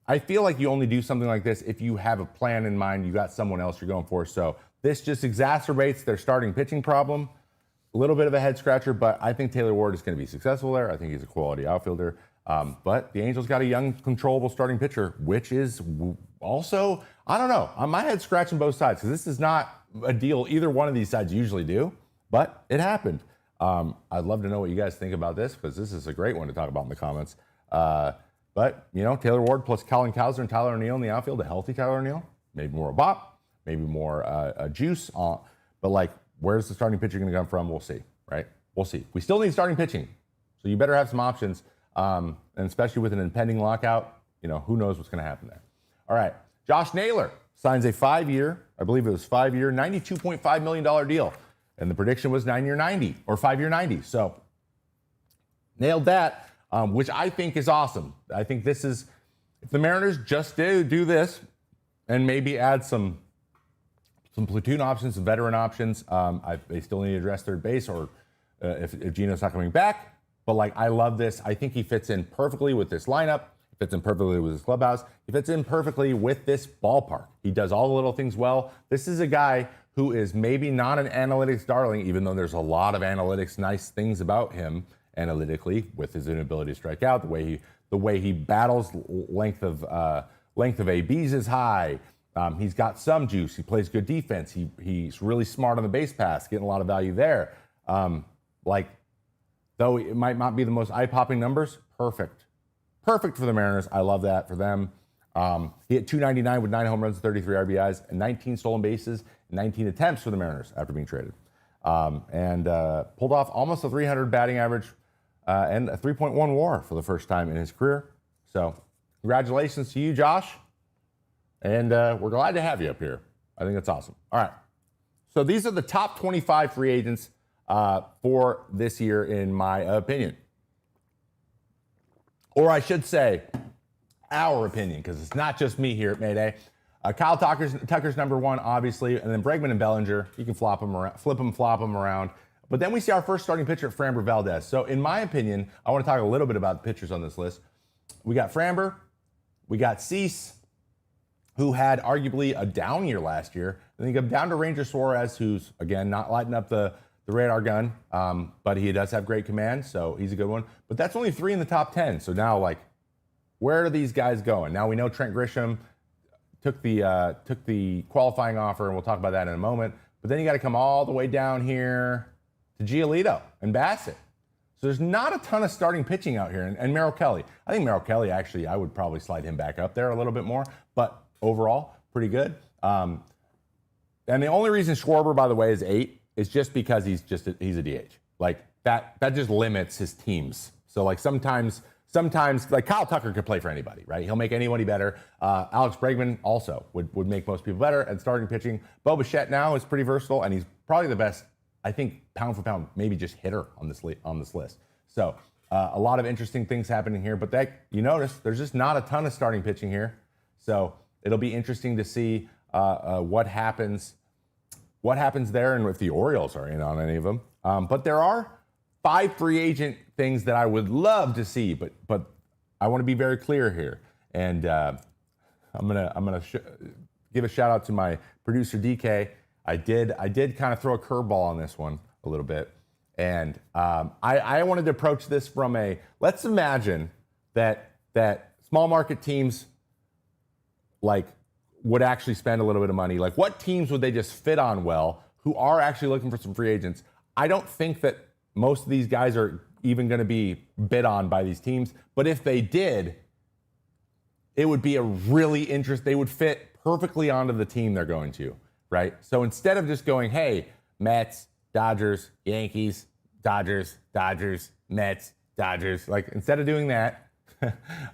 I feel like you only do something like this if you have a plan in mind, you got someone else you're going for. So this just exacerbates their starting pitching problem. A little bit of a head scratcher, but I think Taylor Ward is going to be successful there. I think he's a quality outfielder. But the Angels got a young, controllable starting pitcher, which is also, I don't know, my head's scratching both sides because this is not a deal either one of these sides usually do, but it happened. I'd love to know what you guys think about this because this is a great one to talk about in the comments. But, Taylor Ward plus Colin Cowser and Tyler O'Neill in the outfield, a healthy Tyler O'Neill, maybe more a bop, maybe more juice. But, where's the starting pitcher going to come from? We'll see, right? We'll see. We still need starting pitching, so you better have some options. And especially with an impending lockout, who knows what's going to happen there. All right, Josh Naylor signs a 5-year, I believe it was 5-year, $92.5 million deal. And the prediction was 9-year $90 or 5-year $90. So nailed that, which I think is awesome. I think this is, if the Mariners just do this and maybe add some platoon options, some veteran options, they still need to address third base or if Gino's not coming back. But I love this. I think he fits in perfectly with this lineup. He fits in perfectly with his clubhouse. He fits in perfectly with this ballpark. He does all the little things well. This is a guy who is maybe not an analytics darling, even though there's a lot of analytics, nice things about him analytically, with his inability to strike out, the way he battles length of ABs is high. He's got some juice. He plays good defense. He's really smart on the base pass, getting a lot of value there. Though it might not be the most eye-popping numbers, perfect. Perfect for the Mariners. I love that for them. He hit .299 with 9 home runs and 33 RBIs and 19 stolen bases and 19 attempts for the Mariners after being traded. And pulled off almost a 300 batting average and a 3.1 WAR for the first time in his career. So congratulations to you, Josh. And we're glad to have you up here. I think that's awesome. All right. So these are the top 25 free agents for this year, in my opinion. Or I should say, our opinion, because it's not just me here at Mayday. Kyle Tucker's number one, obviously, and then Bregman and Bellinger. You can flip them, flop them around. But then we see our first starting pitcher, Framber Valdez. So in my opinion, I want to talk a little bit about the pitchers on this list. We got Framber, we got Cease, who had arguably a down year last year. And then you go down to Ranger Suarez, who's, again, not lighting up the radar gun, but he does have great command, so he's a good one. But that's only 3 in the top 10. So now, like, where are these guys going? Now we know Trent Grisham took the qualifying offer, and we'll talk about that in a moment. But then you got to come all the way down here to Giolito and Bassett. So there's not a ton of starting pitching out here. And Merrill Kelly. I think Merrill Kelly, actually, I would probably slide him back up there a little bit more. But overall, pretty good. And the only reason Schwarber, by the way, is 8 is just because he's a DH. Like, that just limits his teams. So, like, sometimes, like, Kyle Tucker could play for anybody, right? He'll make anybody better. Alex Bregman also would make most people better. And starting pitching, Bichette now is pretty versatile, and he's probably the best, I think, pound for pound, maybe just hitter on this list. So a lot of interesting things happening here. But you notice there's just not a ton of starting pitching here. So it'll be interesting to see what happens there, and if the Orioles are in on any of them. But there are 5 free agent things that I would love to see, but I want to be very clear here. And I'm gonna give a shout out to my producer DK. I did kind of throw a curveball on this one a little bit, and I wanted to approach this from let's imagine that small market teams like would actually spend a little bit of money. Like, what teams would they just fit on well who are actually looking for some free agents? I don't think that most of these guys are even going to be bid on by these teams, but if they did, it would be a really interesting. They would fit perfectly onto the team they're going to, right? So instead of just going, hey, Mets, Dodgers, Yankees, Dodgers, Mets, Dodgers, like, instead of doing that,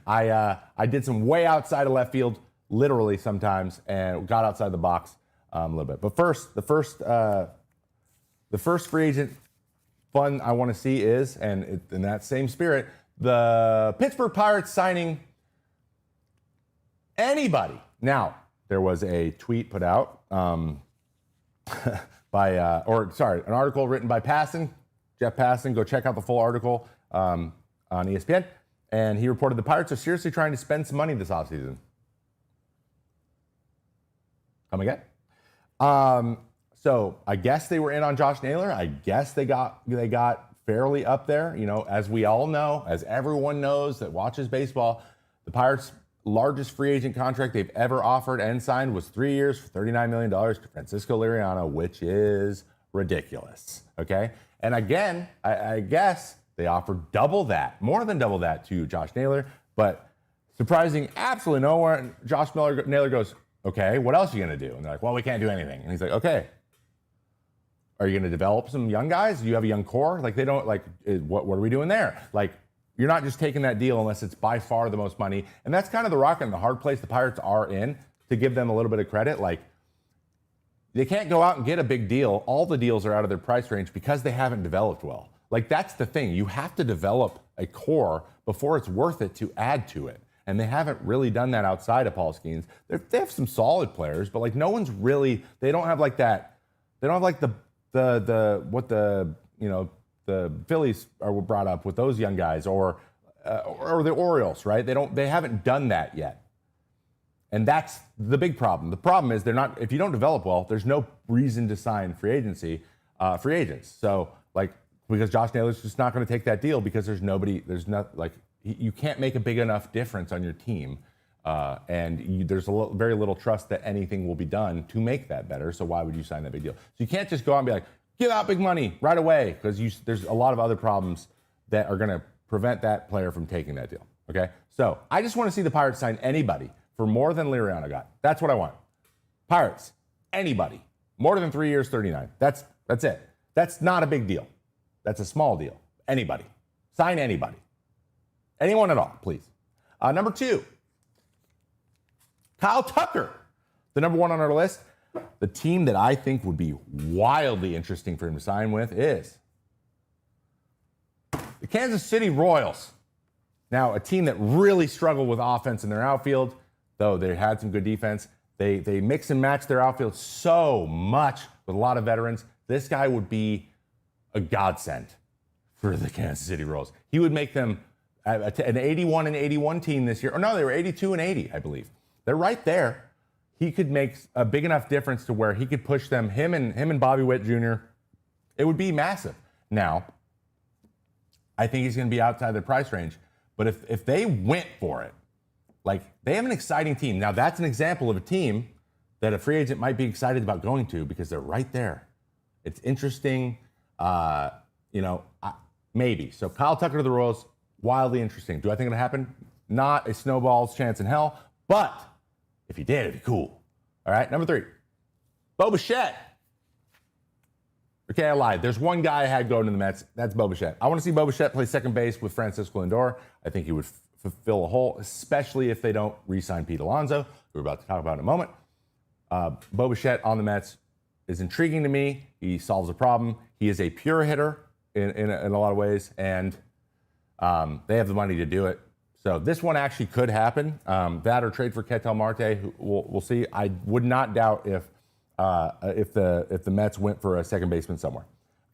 I did some way outside of left field, literally sometimes, and got outside the box a little bit. But first, the first free agent fun I want to see is, and in that same spirit, the Pittsburgh Pirates signing anybody. Now, there was a tweet put out by, an article written by Jeff Passan. Go check out the full article on ESPN. And he reported the Pirates are seriously trying to spend some money this offseason. Come again? So I guess they were in on Josh Naylor. I guess they got fairly up there. You know, as we all know, as everyone knows that watches baseball, the Pirates' largest free agent contract they've ever offered and signed was 3 years for $39 million to Francisco Liriano, which is ridiculous. Okay? And again, I guess they offered double that, more than double that to Josh Naylor. But surprising absolutely no one, Josh Naylor goes, okay, what else are you going to do? And they're like, well, we can't do anything. And he's like, okay. Are you going to develop some young guys? Do you have a young core? Like, they don't, like, what are we doing there? Like, you're not just taking that deal unless it's by far the most money. And that's kind of the rock and the hard place the Pirates are in, to give them a little bit of credit. Like, they can't go out and get a big deal. All the deals are out of their price range because they haven't developed well. Like, that's the thing. You have to develop a core before it's worth it to add to it. And they haven't really done that outside of Paul Skeens. They have some solid players, but, like, no one's really, they don't have like that. They don't have like the Phillies are brought up with those young guys, or the Orioles, right? They haven't done that yet. And that's the big problem. The problem is if you don't develop well, there's no reason to sign free agents. So, like, because Josh Naylor's just not going to take that deal because you can't make a big enough difference on your team. There's very little trust that anything will be done to make that better. So why would you sign that big deal? So you can't just go out and be like, give out big money right away, because there's a lot of other problems that are going to prevent that player from taking that deal. Okay. So I just want to see the Pirates sign anybody for more than Liriano got. That's what I want. Pirates, anybody, more than 3 years, 39. That's it. That's not a big deal. That's a small deal. Anybody. Sign anybody. Anyone at all, please. Number 2, Kyle Tucker. The number one on our list, the team that I think would be wildly interesting for him to sign with is the Kansas City Royals. Now, a team that really struggled with offense in their outfield, though they had some good defense. They mix and match their outfield so much with a lot of veterans. This guy would be a godsend for the Kansas City Royals. He would make them an 81 and 81 team this year. Or no, they were 82 and 80, I believe. They're right there. He could make a big enough difference to where he could push them, him and Bobby Witt Jr. It would be massive. Now, I think he's going to be outside their price range. But if they went for it, like they have an exciting team. Now, that's an example of a team that a free agent might be excited about going to because they're right there. It's interesting, maybe. So Kyle Tucker to the Royals, wildly interesting. Do I think it'll happen? Not a snowball's chance in hell, but if he did, it'd be cool. All right, number 3, Bichette. Okay, I lied. There's one guy I had going to the Mets. That's Bichette. I want to see Bichette play second base with Francisco Lindor. I think he would fulfill a hole, especially if they don't re-sign Pete Alonso, who we're about to talk about in a moment. Bichette on the Mets is intriguing to me. He solves a problem. He is a pure hitter in a lot of ways, and they have the money to do it. So this one actually could happen. That or trade for Ketel Marte. We'll see. I would not doubt if the Mets went for a second baseman somewhere.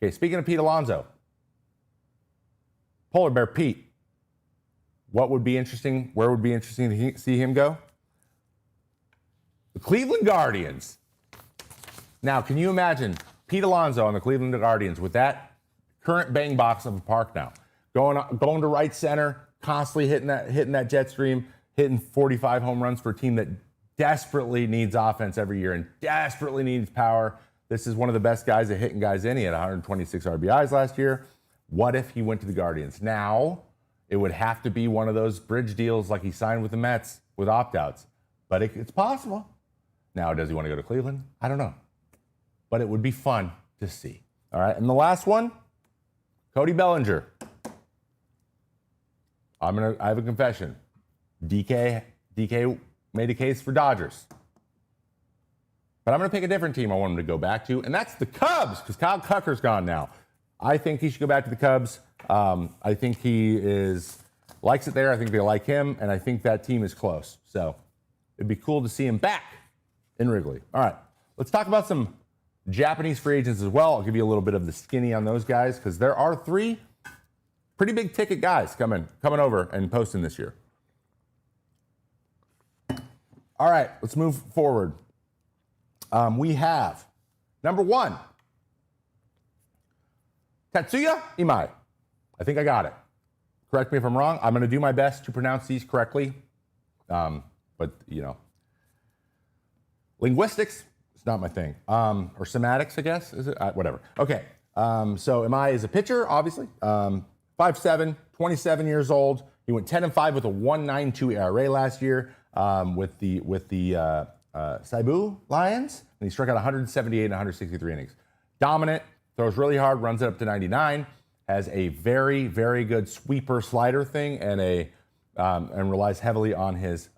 Okay, speaking of Pete Alonso, Polar Bear Pete. What would be interesting? Where would be interesting to see him go? The Cleveland Guardians. Now, can you imagine Pete Alonso on the Cleveland Guardians with that current bang box of a park now, going to right center, constantly hitting that jet stream, hitting 45 home runs for a team that desperately needs offense every year and desperately needs power. This is one of the best guys at hitting guys in. He had 126 RBIs last year. What if he went to the Guardians? Now, it would have to be one of those bridge deals like he signed with the Mets with opt-outs. But it's possible. Now, does he want to go to Cleveland? I don't know. But it would be fun to see. All right, and the last one, Cody Bellinger. I have a confession. DK made a case for Dodgers. But I'm going to pick a different team I want him to go back to, and that's the Cubs, because Kyle Tucker's gone now. I think he should go back to the Cubs. I think he likes it there. I think they like him, and I think that team is close. So it'd be cool to see him back in Wrigley. All right, let's talk about some Japanese free agents as well. I'll give you a little bit of the skinny on those guys, because there are 3 pretty big ticket guys coming over and posting this year. All right, let's move forward. We have number 1, Tatsuya Imai. I think I got it. Correct me if I'm wrong. I'm going to do my best to pronounce these correctly. But, linguistics is not my thing. Or semantics, I guess. Is it? Whatever. Okay. So Imai is a pitcher, obviously. 5'7", 27 years old. He went 10-5 with a 1.92 ERA last year with the Seibu Lions. And he struck out 178 and 163 innings. Dominant. Throws really hard, runs it up to 99, has a very, very good sweeper slider thing, and relies heavily on his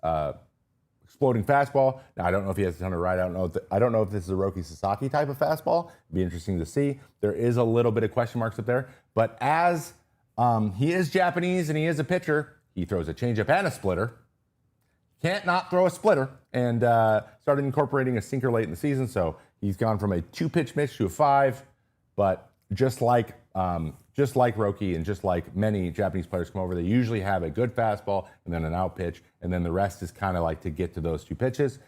exploding fastball. Now, I don't know if he has a ton of ride. I don't know if this is a Roki Sasaki type of fastball. It'd be interesting to see. There is a little bit of question marks up there. But as he is Japanese and he is a pitcher, he throws a changeup and a splitter. Can't not throw a splitter, and started incorporating a sinker late in the season. So he's gone from a 2-pitch mix to a 5. But just like Roki and just like many Japanese players come over, they usually have a good fastball and then an out pitch, and then the rest is kind of like to get to those 2 pitches,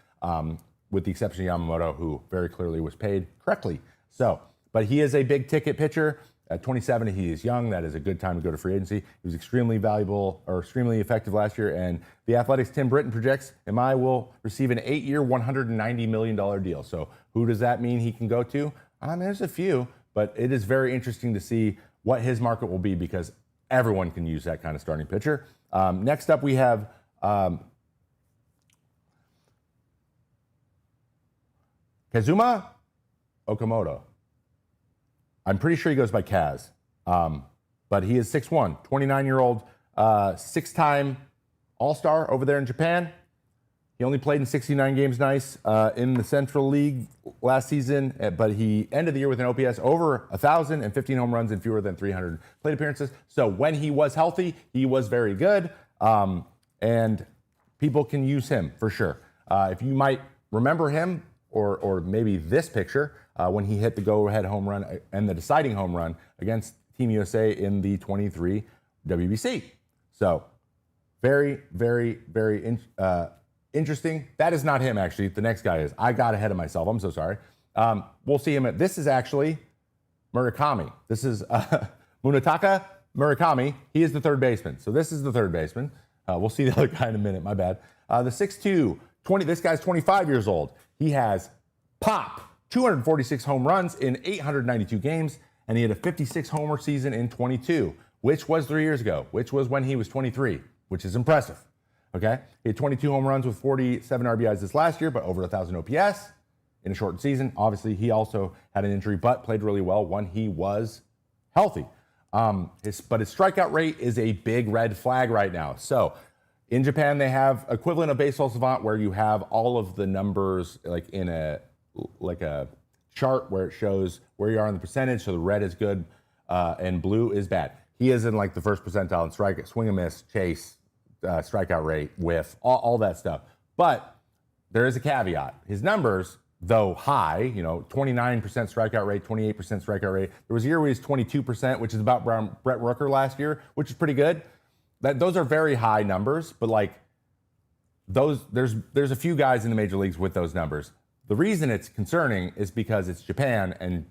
with the exception of Yamamoto, who very clearly was paid correctly. So, but he is a big ticket pitcher. At 27, he is young. That is a good time to go to free agency. He was extremely valuable or extremely effective last year, and the Athletics' Tim Britton projects Imai will receive an 8-year, $190 million deal. So who does that mean he can go to? There's a few. But it is very interesting to see what his market will be, because everyone can use that kind of starting pitcher. Next up, we have Kazuma Okamoto. I'm pretty sure he goes by Kaz. But he is 6'1", 29-year-old, 6-time All-Star over there in Japan. He only played in 69 games in the Central League last season, but he ended the year with an OPS over 1,000 and 15 home runs and fewer than 300 plate appearances. So when he was healthy, he was very good, and people can use him for sure. If you might remember him, or maybe this picture, when he hit the go-ahead home run and the deciding home run against Team USA in the 23 WBC. So very, very, very interesting. That is not him, actually. The next guy is. I got ahead of myself. I'm so sorry. We'll see him this is actually Murakami. This is Munetaka Murakami. He is the third baseman. So this is the third baseman. We'll see the other guy in a minute. My bad. The 6'2", this guy's 25 years old. He has 246 home runs in 892 games, and he had a 56 homer season in 22, which was 3 years ago, which was when he was 23, which is impressive. Okay? He had 22 home runs with 47 RBIs this last year, but over 1,000 OPS in a shortened season. Obviously, he also had an injury, but played really well when he was healthy. But his strikeout rate is a big red flag right now. So in Japan, they have equivalent of Baseball Savant, where you have all of the numbers like in a chart where it shows where you are on the percentage. So the red is good and blue is bad. He is in like the first percentile in swing and miss, chase, strikeout rate, whiff, all that stuff. But there is a caveat. His numbers, though high, 29% strikeout rate, 28% strikeout rate. There was a year where he was 22%, which is about Brett Rooker last year, which is pretty good. Those are very high numbers, but like there's a few guys in the major leagues with those numbers. The reason it's concerning is because it's Japan, and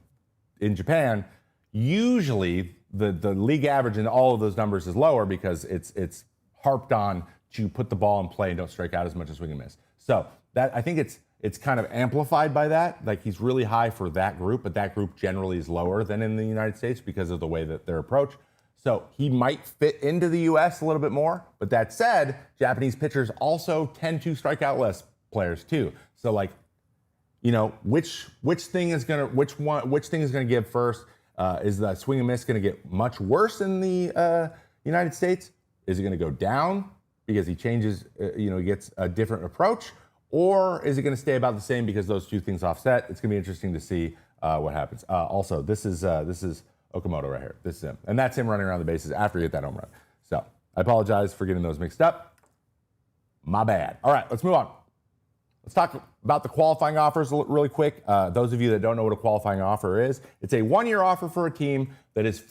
in Japan, usually the league average in all of those numbers is lower because it's harped on to put the ball in play and don't strike out as much as swing and miss. So that I think it's kind of amplified by that. Like he's really high for that group, but that group generally is lower than in the United States because of the way that they're approached. So he might fit into the U.S. a little bit more. But that said, Japanese pitchers also tend to strike out less players too. So like, which thing is gonna give first? Is the swing and miss gonna get much worse in the United States? Is it gonna go down because he changes? He gets a different approach, or is it gonna stay about the same because those two things offset? It's gonna be interesting to see what happens. Also, this is Okamoto right here. This is him. And that's him running around the bases after he hit that home run. So I apologize for getting those mixed up. My bad. All right, let's move on. Let's talk about the qualifying offers really quick. Those of you that don't know what a qualifying offer is, it's a one-year offer for a team that is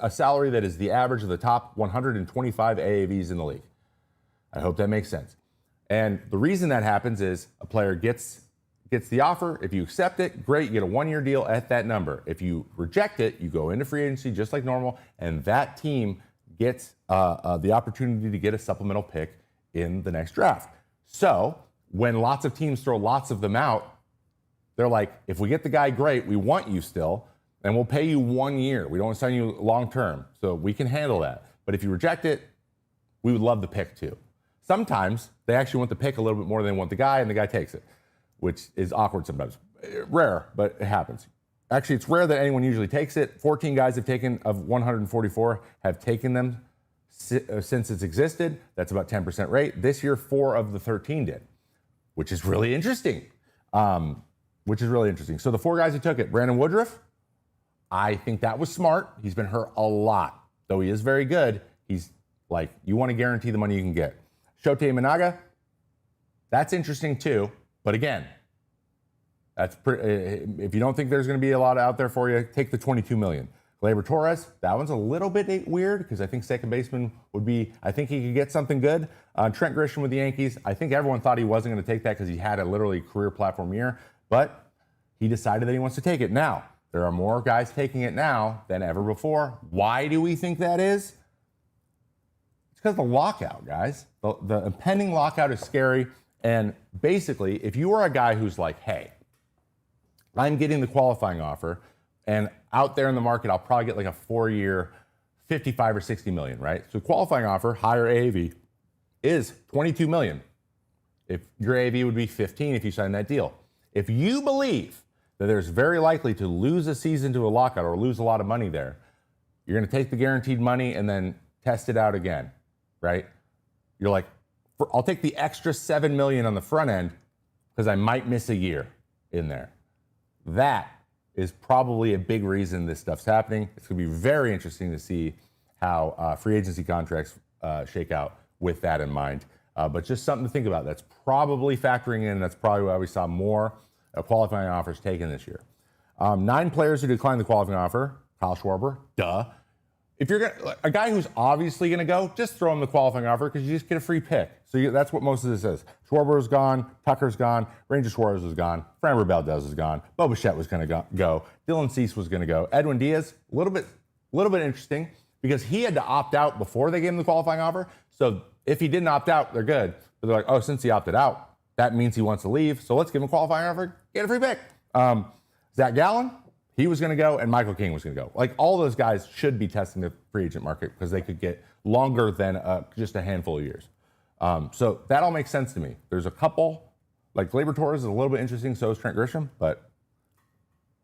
a salary that is the average of the top 125 AAVs in the league. I hope that makes sense. And the reason that happens is a player gets the offer. If you accept it, great, you get a one-year deal at that number. If you reject it, you go into free agency just like normal, and that team gets the opportunity to get a supplemental pick in the next draft. So when lots of teams throw lots of them out, they're like, if we get the guy, great, we want you still, and we'll pay you 1 year. We don't want to sign you long-term, so we can handle that. But if you reject it, we would love the pick too. Sometimes they actually want the pick a little bit more than they want the guy, and the guy takes it, which is awkward sometimes. Rare, but it happens. Actually, it's rare that anyone usually takes it. 14 guys have taken, of 144, have taken them since it's existed. That's about 10% rate. This year, 4 of the 13 did, which is really interesting. So the 4 guys who took it, Brandon Woodruff, I think that was smart. He's been hurt a lot. Though he is very good, he's like, you want to guarantee the money you can get. Shotei Minaga, that's interesting too. But again, that's if you don't think there's going to be a lot out there for you, take the $22 million. Gleyber Torres, that one's a little bit weird because I think second baseman I think he could get something good. Trent Grisham with the Yankees, I think everyone thought he wasn't going to take that because he had a literally career platform year, but he decided that he wants to take it. Now, there are more guys taking it now than ever before. Why do we think that is? It's because of the lockout, guys. The impending lockout is scary. And basically, if you are a guy who's like, hey, I'm getting the qualifying offer, and out there in the market, I'll probably get like a 4-year, 55 or 60 million, right? So qualifying offer, higher AAV, is 22 million. If your AAV would be 15 if you sign that deal. If you believe that there's very likely to lose a season to a lockout or lose a lot of money there, you're going to take the guaranteed money and then test it out again, right? you're like, I'll take the extra $7 million on the front end because I might miss a year in there. That is probably a big reason this stuff's happening. It's going to be very interesting to see how free agency contracts shake out with that in mind. But just something to think about. That's probably factoring in. That's probably why we saw more qualifying offers taken this year. 9 players who declined the qualifying offer. Kyle Schwarber, duh. If you're a guy who's obviously going to go, just throw him the qualifying offer because you just get a free pick. So that's what most of this is. Schwarber is gone. Tucker's gone. Ranger Suarez is gone. Framber Valdez is gone. Bichette was going to go. Dylan Cease was going to go. Edwin Diaz, a little bit interesting because he had to opt out before they gave him the qualifying offer. So if he didn't opt out, they're good. But they're like, oh, since he opted out, that means he wants to leave. So let's give him a qualifying offer, get a free pick. Zach Gallen, he was going to go, and Michael King was going to go. Like, all those guys should be testing the free agent market because they could get longer than just a handful of years. So that all makes sense to me. There's a couple, like Gleyber Torres is a little bit interesting, so is Trent Grisham, but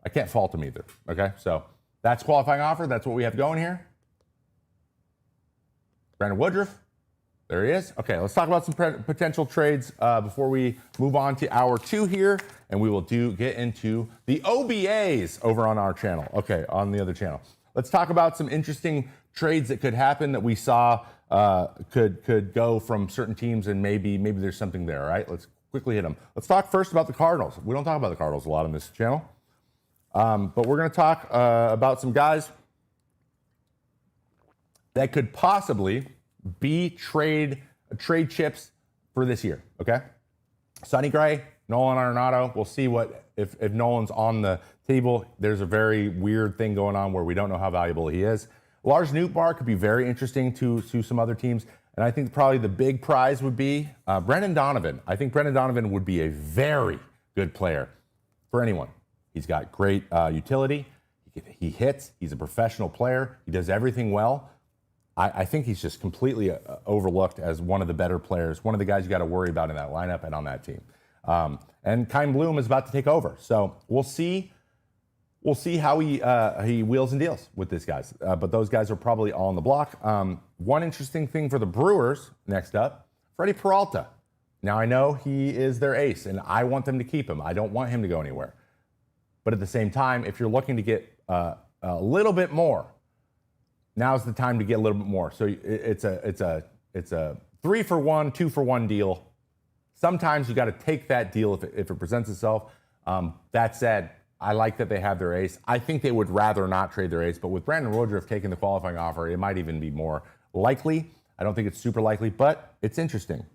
I can't fault him either, okay? So that's qualifying offer. That's what we have going here. Brandon Woodruff, there he is. Okay, let's talk about some potential trades before we move on to hour 2 here, and we will get into the OBAs over on our channel. Okay, on the other channel. Let's talk about some interesting trades that could happen that we saw could go from certain teams, and maybe there's something there. All right, let's quickly hit them. Let's talk first about the Cardinals. We don't talk about the Cardinals a lot on this channel, but we're going to talk about some guys that could possibly be trade chips for this year, okay? Sonny Gray, Nolan Arenado. We'll see if Nolan's on the table. There's a very weird thing going on where we don't know how valuable he is. Lars Nootbaar could be very interesting to some other teams. And I think probably the big prize would be Brendan Donovan. I think Brendan Donovan would be a very good player for anyone. He's got great utility. He hits. He's a professional player. He does everything well. I think he's just completely overlooked as one of the better players, one of the guys you got to worry about in that lineup and on that team. And Kyle Bloom is about to take over. So we'll see how he wheels and deals with these guys. But those guys are probably all on the block. One interesting thing for the Brewers, next up, Freddie Peralta. Now, I know he is their ace, and I want them to keep him. I don't want him to go anywhere. But at the same time, if you're looking to get a little bit more, now's the time to get a little bit more. So it's a 3-for-1, 2-for-1 deal. Sometimes you got to take that deal if it presents itself. That said, I like that they have their ace. I think they would rather not trade their ace, but with Brandon Woodruff taking the qualifying offer, it might even be more likely. I don't think it's super likely, but it's interesting.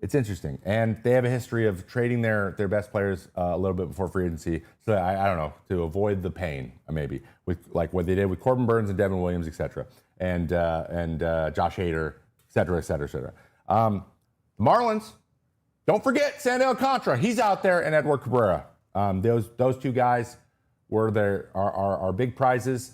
It's interesting. And they have a history of trading their best players a little bit before free agency. So I don't know, to avoid the pain, maybe, with like what they did with Corbin Burns and Devin Williams, et cetera, and Josh Hader, et cetera, et cetera, et cetera. Marlins, don't forget Sandy Alcantara. He's out there, and Edward Cabrera. Those two guys were our big prizes.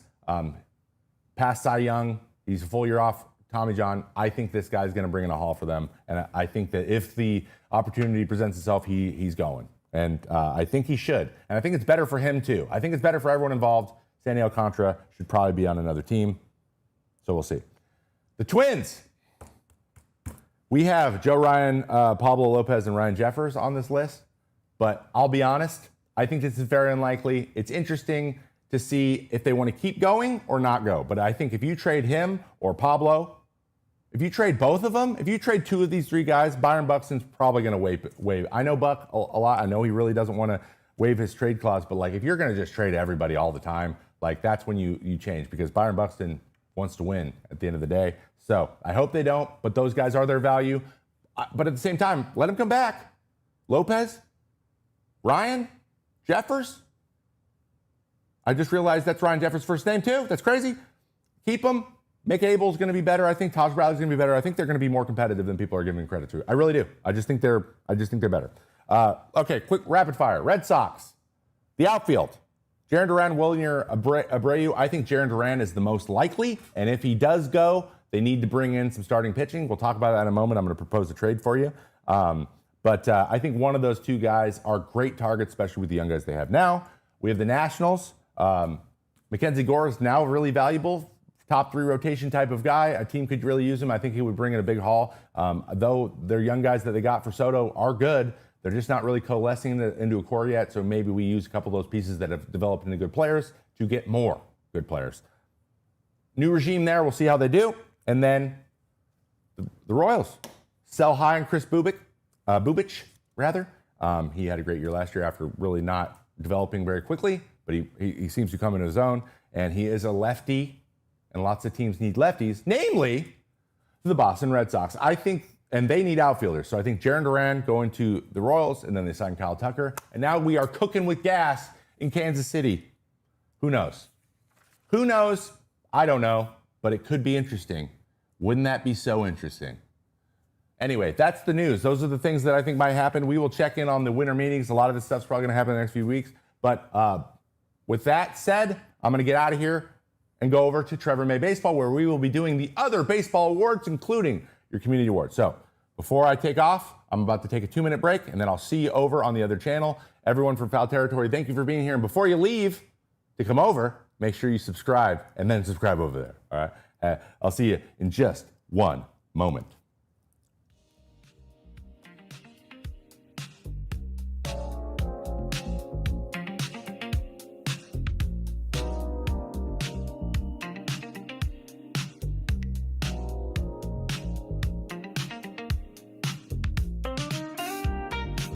Past Cy Young, he's a full year off. Tommy John, I think this guy's going to bring in a haul for them, and I think that if the opportunity presents itself, he's going, and I think he should, and I think it's better for him too. I think it's better for everyone involved. Sandy Alcantara should probably be on another team, so we'll see. The Twins. We have Joe Ryan, Pablo Lopez, and Ryan Jeffers on this list, but I'll be honest, I think this is very unlikely. It's interesting to see if they want to keep going or not go. But I think if you trade him or Pablo, if you trade both of them, if you trade two of these three guys, Byron Buxton's probably going to waive. I know Buck a lot. I know he really doesn't want to waive his trade clause, but like if you're going to just trade everybody all the time, like that's when you change, because Byron Buxton wants to win at the end of the day. So I hope they don't, but those guys are their value. But at the same time, let them come back. Lopez, Ryan, Jeffers. I just realized that's Ryan Jeffers' first name too. That's crazy. Keep them. Mick Abel's going to be better. I think Taj Bradley's going to be better. I think they're going to be more competitive than people are giving credit to. I really do. I just think they're better. Okay, quick rapid fire. Red Sox. The outfield. Jarren Duran, Willier Abreu. I think Jarren Duran is the most likely, and if he does go, they need to bring in some starting pitching. We'll talk about that in a moment. I'm going to propose a trade for you. But I think one of those two guys are great targets, especially with the young guys they have now. We have the Nationals. Mackenzie Gore is now really valuable top 3 rotation type of guy. A team could really use him. I think he would bring in a big haul. Though their young guys that they got for Soto are good, they're just not really coalescing into a core yet. So maybe we use a couple of those pieces that have developed into good players to get more good players. New regime there. We'll see how they do. And then the Royals sell high on Chris Bubich. He had a great year last year after really not developing very quickly, but he seems to come into his own. And he is a lefty, and lots of teams need lefties, namely the Boston Red Sox. I think, and they need outfielders. So I think Jarren Duran going to the Royals, and then they signed Kyle Tucker. And now we are cooking with gas in Kansas City. Who knows? Who knows? I don't know, but it could be interesting. Wouldn't that be so interesting? Anyway, that's the news. Those are the things that I think might happen. We will check in on the winter meetings. A lot of this stuff's probably going to happen in the next few weeks. But with that said, I'm going to get out of here and go over to Trevor May Baseball, where we will be doing the other baseball awards, including your community awards. So before I take off, I'm about to take a 2-minute break, and then I'll see you over on the other channel. Everyone from Foul Territory, thank you for being here. And before you leave to come over, make sure you subscribe and then subscribe over there. All right? I'll see you in just one moment.